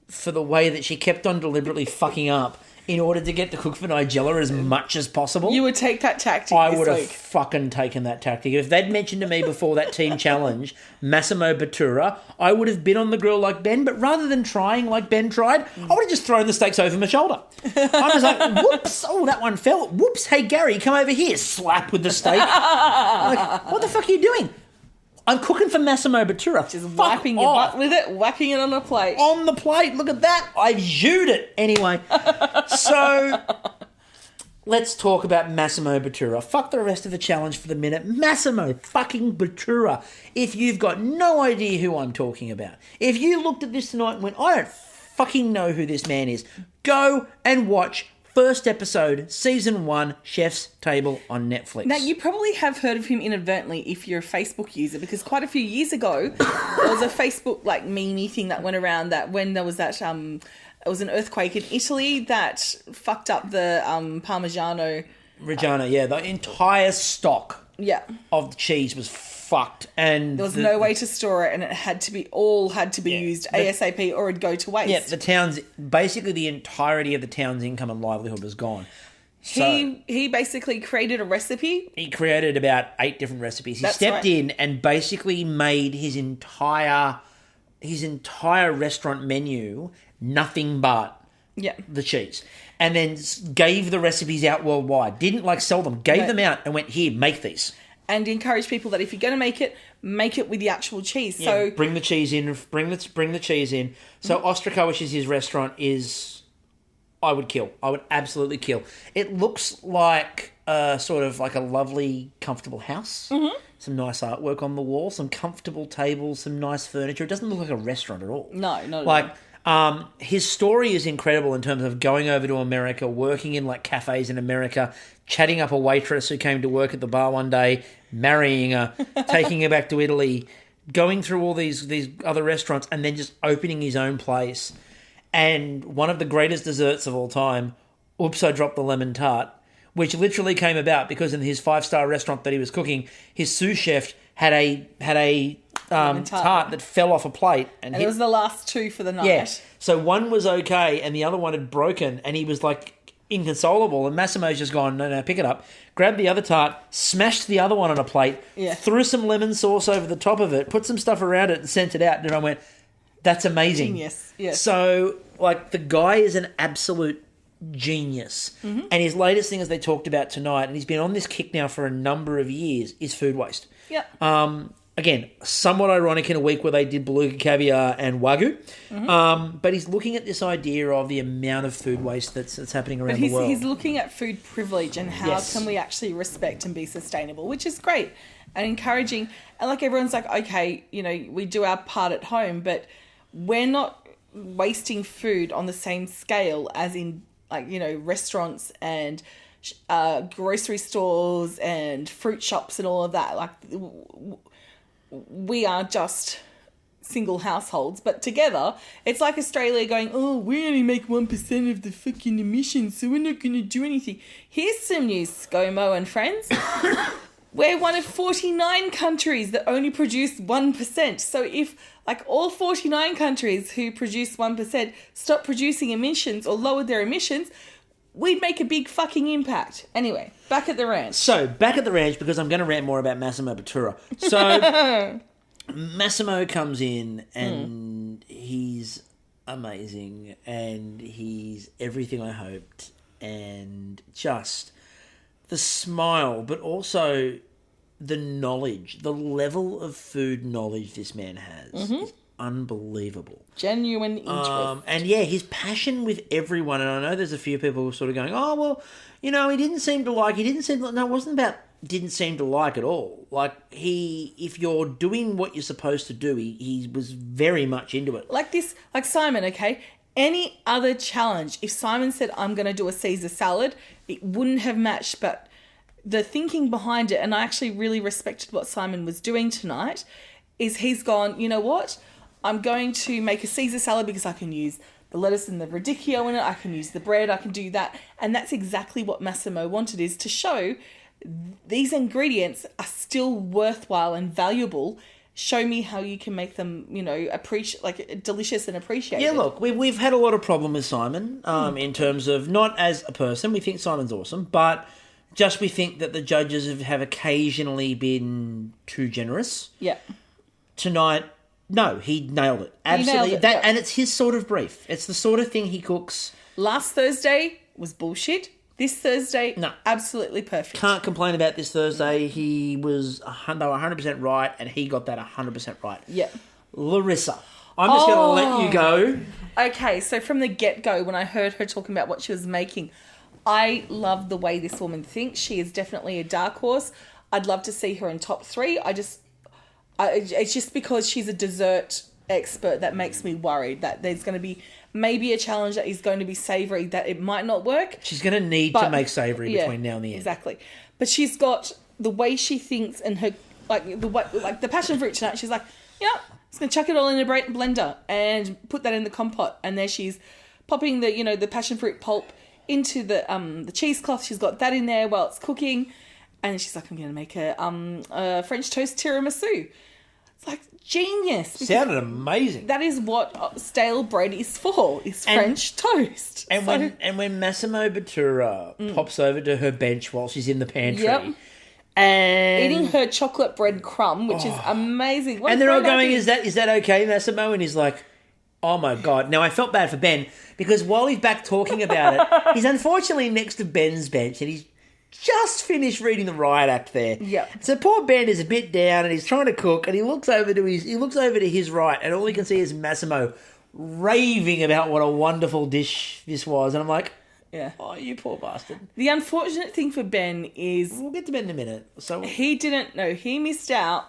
for the way that she kept on deliberately fucking up in order to get to cook for Nigella as much as possible. You would take that tactic. I would have fucking taken that tactic. If they'd mentioned to me before that team challenge, Massimo Bottura, I would have been on the grill like Ben, but rather than trying like Ben tried, I would have just thrown the steaks over my shoulder. I was like, whoops, oh, that one fell. Whoops, hey, Gary, come over here. Slap with the steak. Like, what the fuck are you doing? I'm cooking for Massimo Bottura. Just Fuck wiping your off. butt with it, whacking it on a plate. On the plate. Look at that. I've zhooed it. Anyway, so let's talk about Massimo Bottura. Fuck the rest of the challenge for the minute. Massimo fucking Bottura. If you've got no idea who I'm talking about, if you looked at this tonight and went, I don't fucking know who this man is, go and watch first episode, season 1, Chef's Table on Netflix. Now, you probably have heard of him inadvertently if you're a Facebook user, because quite a few years ago, there was a Facebook, like, meme thing that went around that when there was that, it was an earthquake in Italy that fucked up the Parmigiano. Reggiano, yeah, the entire stock of the cheese was fucked, and there was no way to store it, and it had to be used ASAP or it'd go to waste. Yeah, basically the entirety of the town's income and livelihood was gone. So he basically created a recipe. He created about 8 different recipes. He stepped in and basically made his entire restaurant menu nothing but the cheese. And then gave the recipes out worldwide. Didn't sell them. Gave them out and went, here, make these. And encourage people that if you're going to make it with the actual cheese. Yeah, so bring the cheese in. Bring the cheese in. So Ostraco, which is his restaurant, I would kill. I would absolutely kill. It looks like sort of like a lovely, comfortable house. Mm-hmm. Some nice artwork on the wall. Some comfortable tables. Some nice furniture. It doesn't look like a restaurant at all. No, not at all. His story is incredible in terms of going over to America, working in cafes in America, chatting up a waitress who came to work at the bar one day, marrying her, taking her back to Italy, going through all these other restaurants, and then just opening his own place. And one of the greatest desserts of all time, Oops, I Dropped the Lemon Tart, which literally came about because in his 5-star restaurant that he was cooking, his sous chef had a tart that fell off a plate. And it was the last 2 for the night. Yeah. So one was okay and the other one had broken and he was inconsolable, and Massimo's just gone, no, pick it up. Grabbed the other tart, smashed the other one on a plate, threw some lemon sauce over the top of it, put some stuff around it and sent it out. And I went, that's amazing. Genius, yes. So, the guy is an absolute genius. Mm-hmm. And his latest thing, as they talked about tonight, and he's been on this kick now for a number of years, is food waste. Yeah. Again, somewhat ironic in a week where they did beluga caviar and wagyu. Mm-hmm. But he's looking at this idea of the amount of food waste that's happening around the world. He's looking at food privilege and how can we actually respect and be sustainable, which is great and encouraging. And everyone's like, okay, we do our part at home, but we're not wasting food on the same scale as in restaurants and grocery stores and fruit shops and all of that. We are just single households, but together it's like Australia going, oh, we only make 1% of the fucking emissions, so we're not going to do anything. Here's some news, ScoMo and friends. We're one of 49 countries that only produce 1%. So if all 49 countries who produce 1% stop producing emissions or lowered their emissions, we'd make a big fucking impact. Anyway, back at the ranch. So, back at the ranch, because I'm going to rant more about Massimo Bottura. So, Massimo comes in and he's amazing and he's everything I hoped, and just the smile, but also the knowledge, the level of food knowledge this man has is unbelievable. Genuine interest. And his passion with everyone. And I know there's a few people who are sort of going, oh, well, he didn't seem to like, no, it wasn't about didn't seem to like at all. If you're doing what you're supposed to do, he was very much into it. Like Simon, okay? Any other challenge, if Simon said, I'm going to do a Caesar salad, it wouldn't have matched, but the thinking behind it, and I actually really respected what Simon was doing tonight, is he's gone, you know what? I'm going to make a Caesar salad because I can use the lettuce and the radicchio in it. I can use the bread. I can do that. And that's exactly what Massimo wanted, is to show these ingredients are still worthwhile and valuable. Show me how you can make them, delicious and appreciated. Yeah, look, we've had a lot of problem with Simon in terms of, not as a person, we think Simon's awesome, but just we think that the judges have occasionally been too generous. Yeah. Tonight, no, he nailed it. Absolutely. He nailed it, And it's his sort of brief. It's the sort of thing he cooks. Last Thursday was bullshit. This Thursday, No. absolutely perfect. Can't complain about this Thursday. They were 100% right, and he got that 100% right. Yeah. Larissa, I'm just going to let you go. Okay, so from the get-go, when I heard her talking about what she was making, I love the way this woman thinks. She is definitely a dark horse. I'd love to see her in top 3. It's just because she's a dessert expert that makes me worried that there's going to be maybe a challenge that is going to be savoury that it might not work. She's going to need to make savoury between now and the end. Exactly. But she's got the way she thinks and her, the passion fruit tonight, she's like, just going to chuck it all in a blender and put that in the compote. And there she's popping the passion fruit pulp into the cheesecloth. She's got that in there while it's cooking. And she's like, I'm going to make a French toast tiramisu. It's like genius. Sounded amazing. That is what stale bread is for, French toast. And when Massimo Bottura pops over to her bench while she's in the pantry... And eating her chocolate bread crumb, which is amazing. And they're all going, is that okay, Massimo? And he's like, oh my God. Now, I felt bad for Ben because while he's back talking about it, he's unfortunately next to Ben's bench and he's just finished reading the riot act there. Yep. So poor Ben is a bit down and he's trying to cook and he looks over to his right and all he can see is Massimo raving about what a wonderful dish this was. And I'm like, yeah. Oh, you poor bastard. The unfortunate thing for Ben is... We'll get to Ben in a minute. So he missed out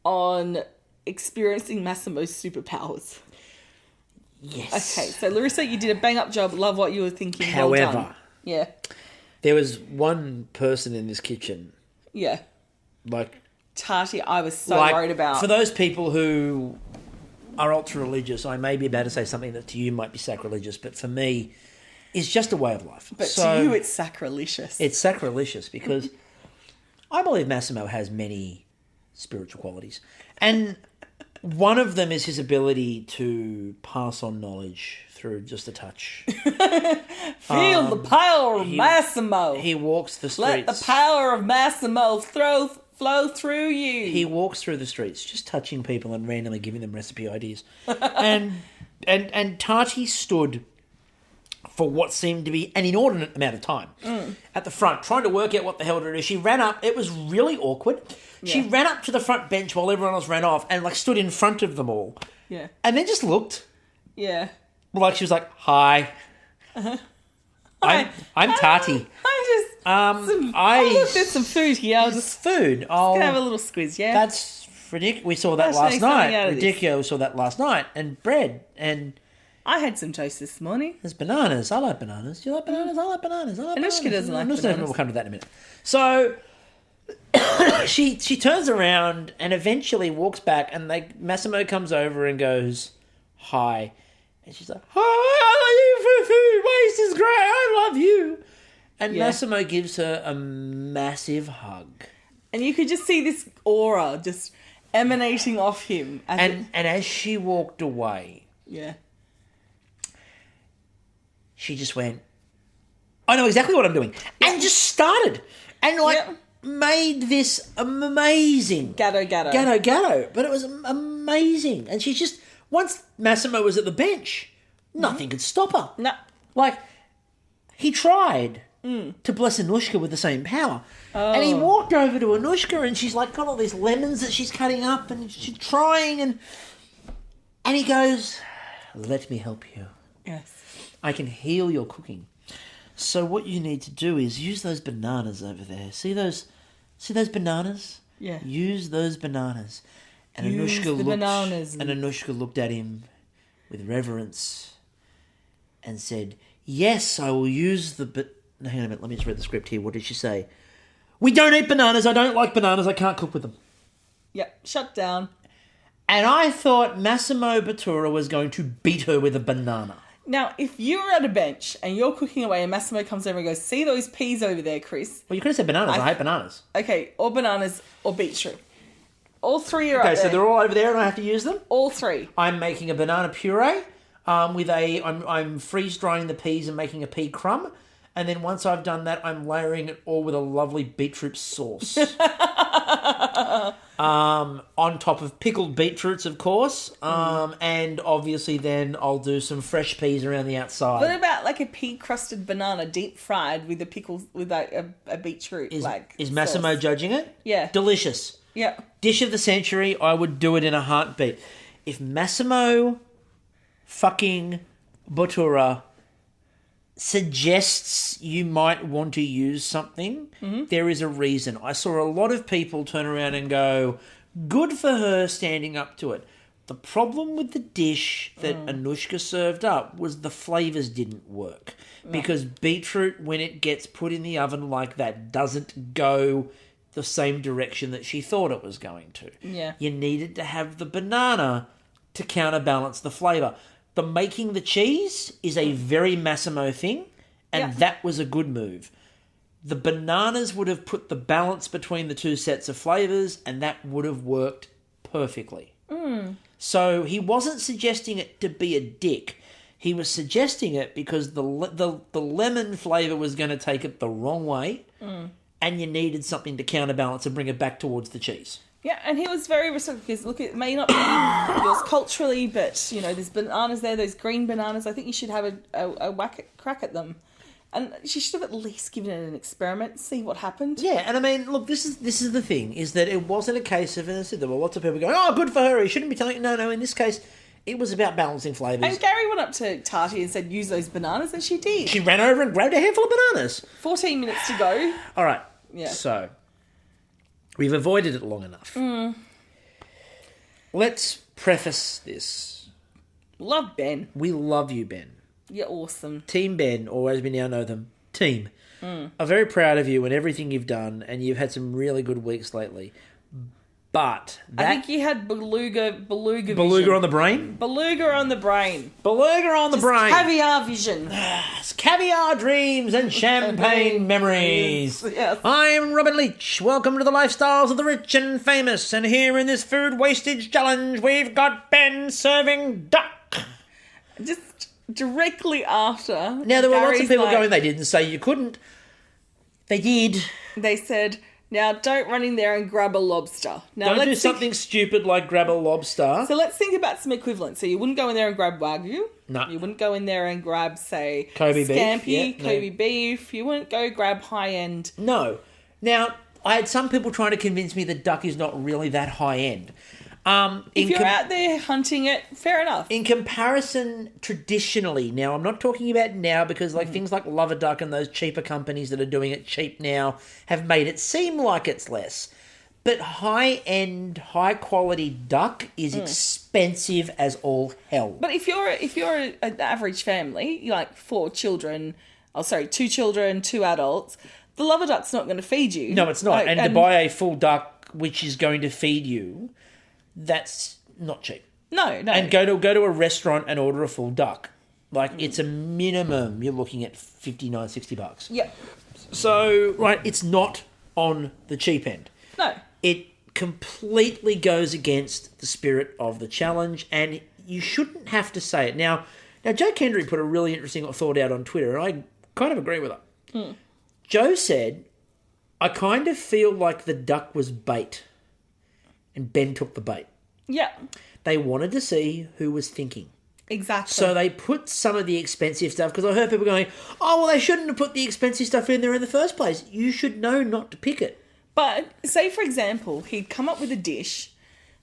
on experiencing Massimo's superpowers. Yes. Okay, so Larissa, you did a bang-up job. Love what you were thinking. Well However, done. Yeah. There was one person in this kitchen. Yeah. Like... Tati, I was so worried about. For those people who are ultra-religious, I may be about to say something that to you might be sacrilegious, but for me... It's just a way of life. But to you, it's sacrilegious. It's sacrilegious because I believe Massimo has many spiritual qualities. And one of them is his ability to pass on knowledge through just a touch. Feel the power of Massimo. He walks the streets. Let the power of Massimo flow through you. He walks through the streets just touching people and randomly giving them recipe ideas. and Tati stood... for what seemed to be an inordinate amount of time at the front, trying to work out what the hell to do. She ran up. It was really awkward. Yeah. She ran up to the front bench while everyone else ran off and, stood in front of them all. Yeah. And then just looked. Yeah. Like she was like, hi. Uh-huh. I'm Tati. I looked at some food here. I'll just food. I'll have a little squeeze, yeah? That's ridiculous. We saw that last night. Ridiculous. We saw that last night. And bread and... I had some toast this morning. There's bananas. I like bananas. Do you like bananas? I like bananas. Anushka doesn't like bananas. We'll come to that in a minute. So she turns around and eventually walks back and Massimo comes over and goes, hi. And she's like, hi, I love you for food. Waste is great. I love you. And Massimo gives her a massive hug. And you could just see this aura just emanating off him. And as she walked away... Yeah. She just went, I know exactly what I'm doing. And just started. And made this amazing. Gatto. But it was amazing. And she just, once Massimo was at the bench, nothing could stop her. No. He tried to bless Anushka with the same power. Oh. And he walked over to Anushka and she's got all these lemons that she's cutting up and she's trying and he goes, let me help you. Yes. I can heal your cooking. So what you need to do is use those bananas over there. See those bananas? Yeah. Use those bananas. And Anushka looked at him with reverence and said, yes, I will use hang on a minute, let me just read the script here. What did she say? We don't eat bananas. I don't like bananas. I can't cook with them. Yep, shut down. And I thought Massimo Bottura was going to beat her with a banana. Now, if you were at a bench and you're cooking away and Massimo comes over and goes, see those peas over there, Chris? Well, you could have said bananas. I hate bananas. Okay, or bananas or beetroot. All three are up there. Okay, so they're all over there and I have to use them? All three. I'm making a banana puree I'm freeze drying the peas and making a pea crumb. And then once I've done that, I'm layering it all with a lovely beetroot sauce. On top of pickled beetroots, of course. And obviously then I'll do some fresh peas around the outside. What about like a pea-crusted banana deep fried with a pickle, with like a beetroot? Is Massimo sauce? judging it? Yeah. Delicious. Yeah. Dish of the century, I would do it in a heartbeat. If Massimo fucking Bottura suggests you might want to use something, there is a reason. I saw a lot of people turn around and go, good for her standing up to it. The problem with the dish that Anushka served up was the flavours didn't work. Because beetroot, when it gets put in the oven like that, doesn't go the same direction that she thought it was going to. Yeah. You needed to have the banana to counterbalance the flavour. The making the cheese is a very Massimo thing, and that was a good move. The bananas would have put the balance between the two sets of flavours, and that would have worked perfectly. So he wasn't suggesting it to be a dick. He was suggesting it because the lemon flavour was going to take it the wrong way, and you needed something to counterbalance and bring it back towards the cheese. Yeah, and he was very respectful because, look, it may not be yours culturally, but, you know, there's bananas there, those green bananas. I think you should have a crack at them. And she should have at least given it an experiment, see what happened. Yeah, and I mean, look, this is the thing, is that it wasn't a case of, and I said, there were lots of people going, oh, good for her, he shouldn't be telling you. No, in this case, it was about balancing flavours. And Gary went up to Tati and said, use those bananas, and she did. She ran over and grabbed a handful of bananas. 14 minutes to go. All right. Yeah. So, we've avoided it long enough. Let's preface this. Love Ben. We love you, Ben. You're awesome. Team Ben, or as we now know them, Team. I'm very proud of you and everything you've done, and you've had some really good weeks lately. But I think you had beluga vision. Beluga on the brain? Beluga on the brain. Beluga on the brain. Caviar vision. It's caviar dreams and champagne memories. Yes. I'm Robin Leach. Welcome to the lifestyles of the rich and famous. And here in this food wastage challenge, we've got Ben serving duck. Just directly after. Now, there were lots of Gary's people like, going, they didn't say you couldn't. They did. They said, now don't run in there and grab a lobster. Now Don't let's do something stupid like grab a lobster. So let's think about some equivalents. So you wouldn't go in there and grab Wagyu. No. You wouldn't go in there and grab, say, Kobe beef. Scampi, Yeah, no. Kobe beef. You wouldn't go grab high-end. No. Now, I had some people trying to convince me that duck is not really that high-end. If you're out there hunting it, fair enough. In comparison, traditionally, now I'm not talking about now because things like Love Duck and those cheaper companies that are doing it cheap now have made it seem like it's less. But high-end, high-quality duck is expensive as all hell. But if you're an average family, like 2 children, 2 adults, the lover duck's not going to feed you. No, it's not. And to buy a full duck which is going to feed you, that's not cheap. No. And go to a restaurant and order a full duck. It's a minimum. You're looking at $59, $60. Yeah. So, it's not on the cheap end. No. It completely goes against the spirit of the challenge, and you shouldn't have to say it. Now Joe Kendry put a really interesting thought out on Twitter, and I kind of agree with her. Joe said, I kind of feel like the duck was bait. And Ben took the bait. Yeah. They wanted to see who was thinking. Exactly. So they put some of the expensive stuff, because I heard people going, oh, well, they shouldn't have put the expensive stuff in there in the first place. You should know not to pick it. But, say, for example, he'd come up with a dish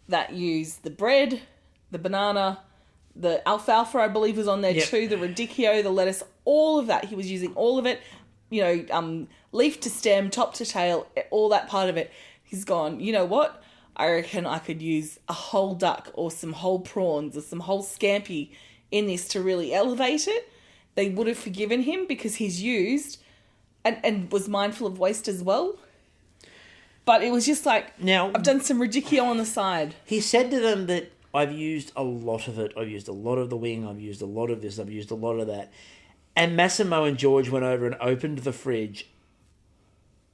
that used the bread, the banana, the alfalfa, I believe, was on there too, the radicchio, the lettuce, all of that. He was using all of it, leaf to stem, top to tail, all that part of it. He's gone, you know what? I reckon I could use a whole duck or some whole prawns or some whole scampi in this to really elevate it. They would have forgiven him because he's used and was mindful of waste as well. But it was just now I've done some radicchio on the side. He said to them that I've used a lot of it. I've used a lot of the wing. I've used a lot of this. I've used a lot of that. And Massimo and George went over and opened the fridge,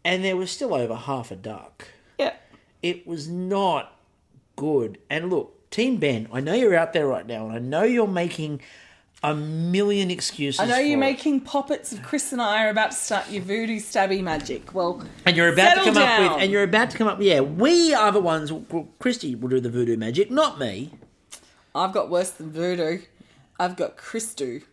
and there was still over half a duck. Yeah. It was not good. And look, Team Ben, I know you're out there right now, and I know you're making a million excuses. I know you're for it. making poppets of Chris and I are about to start your voodoo stabby magic. Well, And you're about to settle come down. up with, and you're about to come up. Yeah, we are the ones. Well, Kristie will do the voodoo magic, not me. I've got worse than voodoo. I've got Christoo.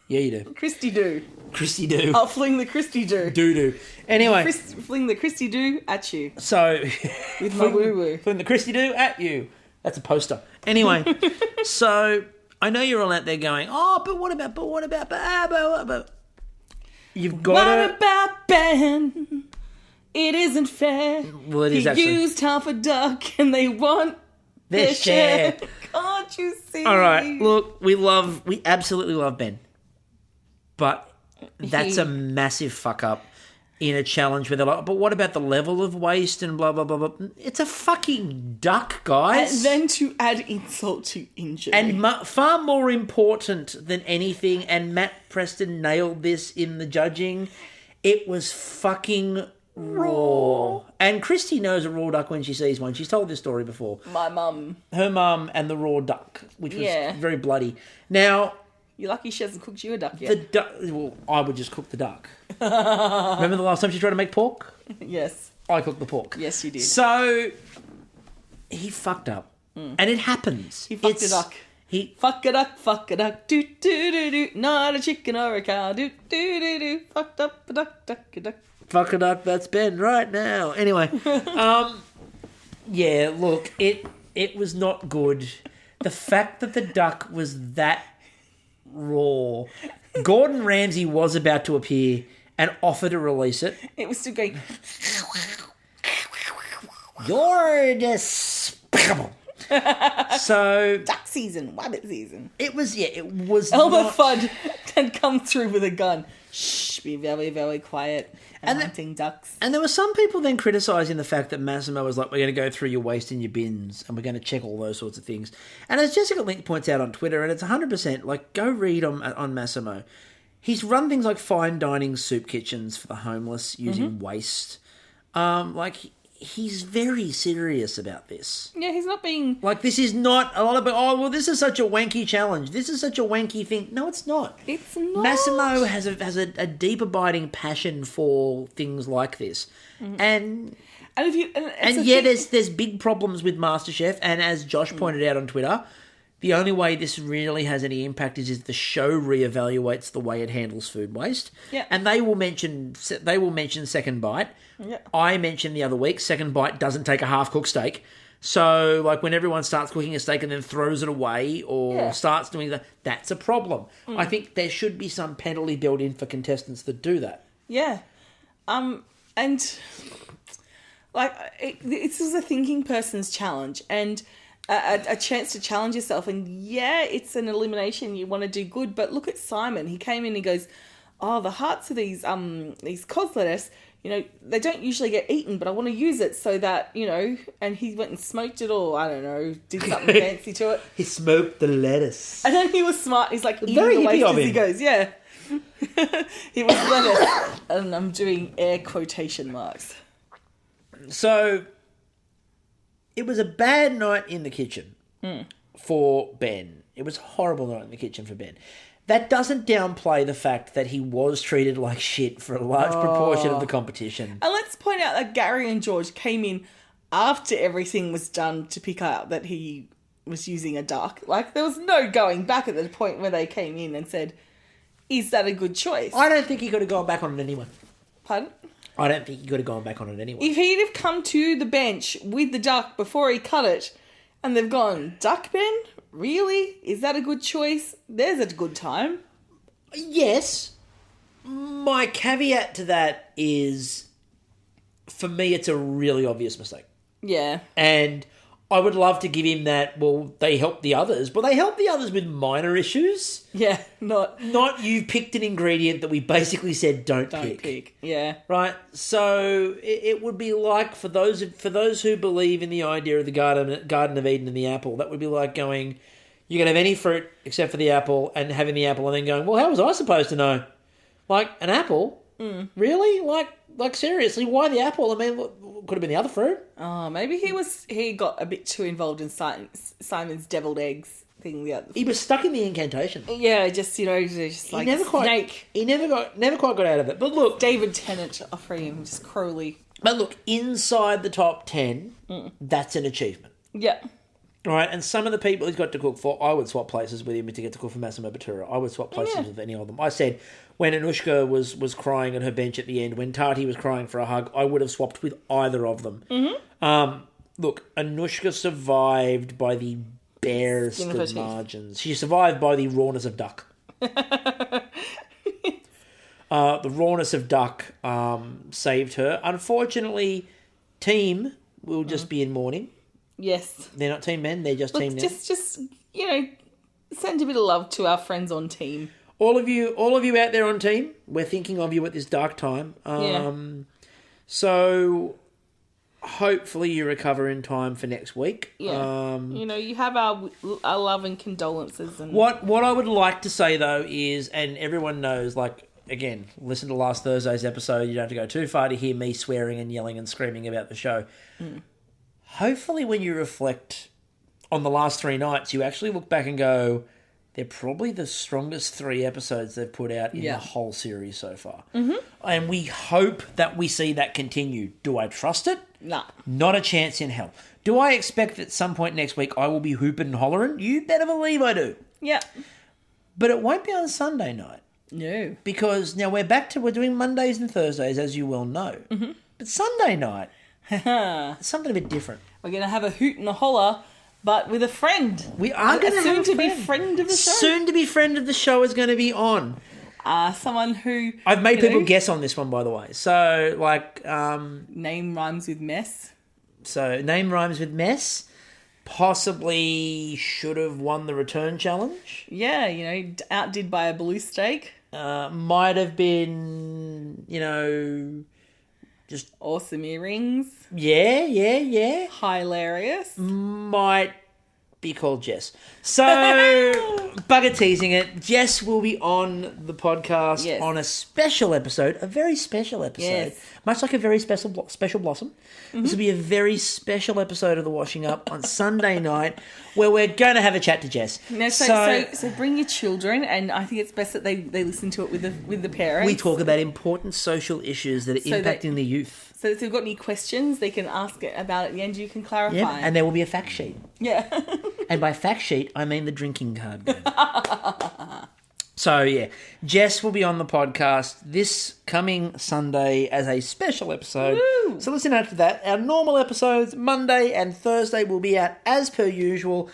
Yeah, you do. Christy do. Kristie do. I'll fling the Christy do. Doo. Anyway, Fling the Christy do at you so with my woo woo. fling the Kristie do at you. That's a poster. Anyway, so I know you're all out there going, oh, but what about, but you've got What to. about Ben? It isn't fair. Well, it is he actually. used half a duck and they want Their share. Can't you see? All right, look, we absolutely love Ben, but that's a massive fuck up in a challenge where they're like, but what about the level of waste and blah blah blah blah. It's a fucking duck, guys. And then to add insult to injury. And far more important than anything, and Matt Preston nailed this in the judging, it was fucking raw. And Kristie knows a raw duck when she sees one. She's told this story before. my mum. Her mum and the raw duck, which was Yeah. very bloody. Now, You're lucky she hasn't cooked you a duck yet. the duck... Well, I would just cook the duck. Remember the last time she tried to make pork? Yes. I cooked the pork. Yes, you did. So, he fucked up. And it happens. He fucked a duck. Fuck a duck, do do do do. Not a chicken or a cow, do do do do. Fucked up a duck, a duck. Fuck a duck, that's Ben right now. Anyway, yeah, look, it was not good. The fact that the duck was that raw. Gordon Ramsay was about to appear and offer to release it. It was still going. You're despicable. So Duck season, rabbit season. it was Elmer not... Fudd had come through with a gun. Shh, be very, very quiet. And hunting ducks. And there were some people then criticising the fact that Massimo was like, we're going to go through your waste in your bins and we're going to check all those sorts of things. And as Jessica Link points out on Twitter, and it's 100%, like, go read on Massimo. He's run things like fine dining soup kitchens for the homeless using waste. He's very serious about this. Yeah, he's not being... Like, this is not a lot of... Oh, well, this is such a wanky challenge. This is such a wanky thing. No, it's not. It's not. Massimo has a deep abiding passion for things like this. And And if you... and yeah, there's big problems with MasterChef. And as Josh pointed out on Twitter, the only way this really has any impact is if the show reevaluates the way it handles food waste. Yeah. And they will mention Second Bite. Yeah. I mentioned the other week, Second Bite doesn't take a half-cooked steak. So, like, when everyone starts cooking a steak and then throws it away or starts doing that, that's a problem. I think there should be some penalty built in for contestants that do that. Yeah. And... Like, this is a thinking person's challenge. And... A chance to challenge yourself, and yeah, it's an elimination. You want to do good, but look at Simon. He came in. He goes, "Oh, the hearts of these cos lettuce, they don't usually get eaten, but I want to use it so that And he went and smoked it, or I don't know, did something fancy to it. He smoked the lettuce. And then he was smart. He's like eating Very the waste hippie of as he him. goes. Yeah, he was lettuce, and I'm doing air quotation marks. So, it was a bad night in the kitchen for Ben. It was a horrible night in the kitchen for Ben. That doesn't downplay the fact that he was treated like shit for a large proportion of the competition. And let's point out that Gary and George came in after everything was done to pick out that he was using a duck. Like, there was no going back at the point where they came in and said, is that a good choice? I don't think he could have gone back on it anyway. Pardon? I don't think he could have gone back on it anyway. If he'd have come to the bench with the duck before he cut it, and they've gone, duck, Ben? Really? Is that a good choice? There's a good time. Yes. My caveat to that is, for me, it's a really obvious mistake. Yeah. And I would love to give him that, well, they helped the others. But they helped the others with minor issues. Yeah, not you picked an ingredient that we basically said don't pick. Yeah. Right? So it would be like, for those who believe in the idea of the Garden of Eden and the apple, that would be like going, you can have any fruit except for the apple, and having the apple and then going, well, how was I supposed to know? Like, an apple? Really? Like seriously, why the apple? I mean, could have been the other fruit. Oh, maybe he got a bit too involved in Simon's deviled eggs thing. Yeah, He was stuck in the incantation. yeah, just just like snake. He never quite got out of it. But look, David Tennant offering him just Crowley. But look, inside the top 10, that's an achievement. Yeah. All right, and some of the people he's got to cook for, I would swap places with him to get to cook for Massimo Bottura. I would swap places with any of them. I said when Anushka was crying at her bench at the end, when Tati was crying for a hug, I would have swapped with either of them. Mm-hmm. Look, Anushka survived by the barest of margins. She survived by the rawness of duck. The rawness of duck saved her. Unfortunately, team will just be in mourning. Yes. They're not team men, they're just team now. Just send a bit of love to our friends on team. All of you out there on team, we're thinking of you at this dark time. So hopefully you recover in time for next week. Yeah. You have our love and condolences. And what I would like to say though is, and everyone knows, like, again, listen to last Thursday's episode. You don't have to go too far to hear me swearing and yelling and screaming about the show. Hopefully when you reflect on the last 3 nights, you actually look back and go, they're probably the strongest 3 episodes they've put out in the whole series so far. Mm-hmm. And we hope that we see that continue. Do I trust it? No. Not a chance in hell. Do I expect at some point next week I will be hooping and hollering? You better believe I do. Yeah. But it won't be on Sunday night. No. Because now we're doing Mondays and Thursdays, as you well know. Mm-hmm. But Sunday night, something a bit different. We're going to have a hoot and a holler, but with a friend. We are going to have a soon-to-be friend of the show. Soon-to-be friend of the show is going to be on. Someone who... I've made people guess on this one, by the way. So, like... name rhymes with mess. So, name rhymes with mess. Possibly should have won the return challenge. Yeah, outdid by a blue steak. Might have been, just... Awesome earrings. Yeah. Hilarious. Might be called Jess. So, bugger teasing it. Jess will be on the podcast on a special episode, a very special episode, much like a very special blossom. Mm-hmm. This will be a very special episode of The Washing Up on Sunday night, where we're going to have a chat to Jess. No, so bring your children, and I think it's best that they listen to it with the parents. We talk about important social issues that are impacting the youth. So if they've got any questions, they can ask it about it at the end. You can clarify. Yeah, and there will be a fact sheet. Yeah. And by fact sheet, I mean the drinking card game. So, yeah, Jess will be on the podcast this coming Sunday as a special episode. Woo! So listen out for that. Our normal episodes, Monday and Thursday, will be out as per usual.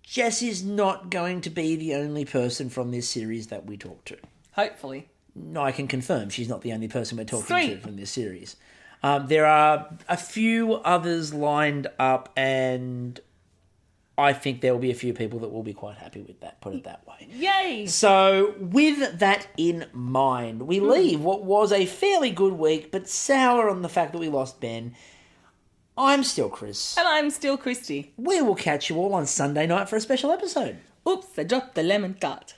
Jess is not going to be the only person from this series that we talk to. Hopefully. No, I can confirm she's not the only person we're talking to from this series. There are a few others lined up, and I think there will be a few people that will be quite happy with that, put it that way. Yay! So, with that in mind, we leave what was a fairly good week, but sour on the fact that we lost Ben. I'm still Chris. And I'm still Kristie. We will catch you all on Sunday night for a special episode. Oops, I dropped the lemon tart.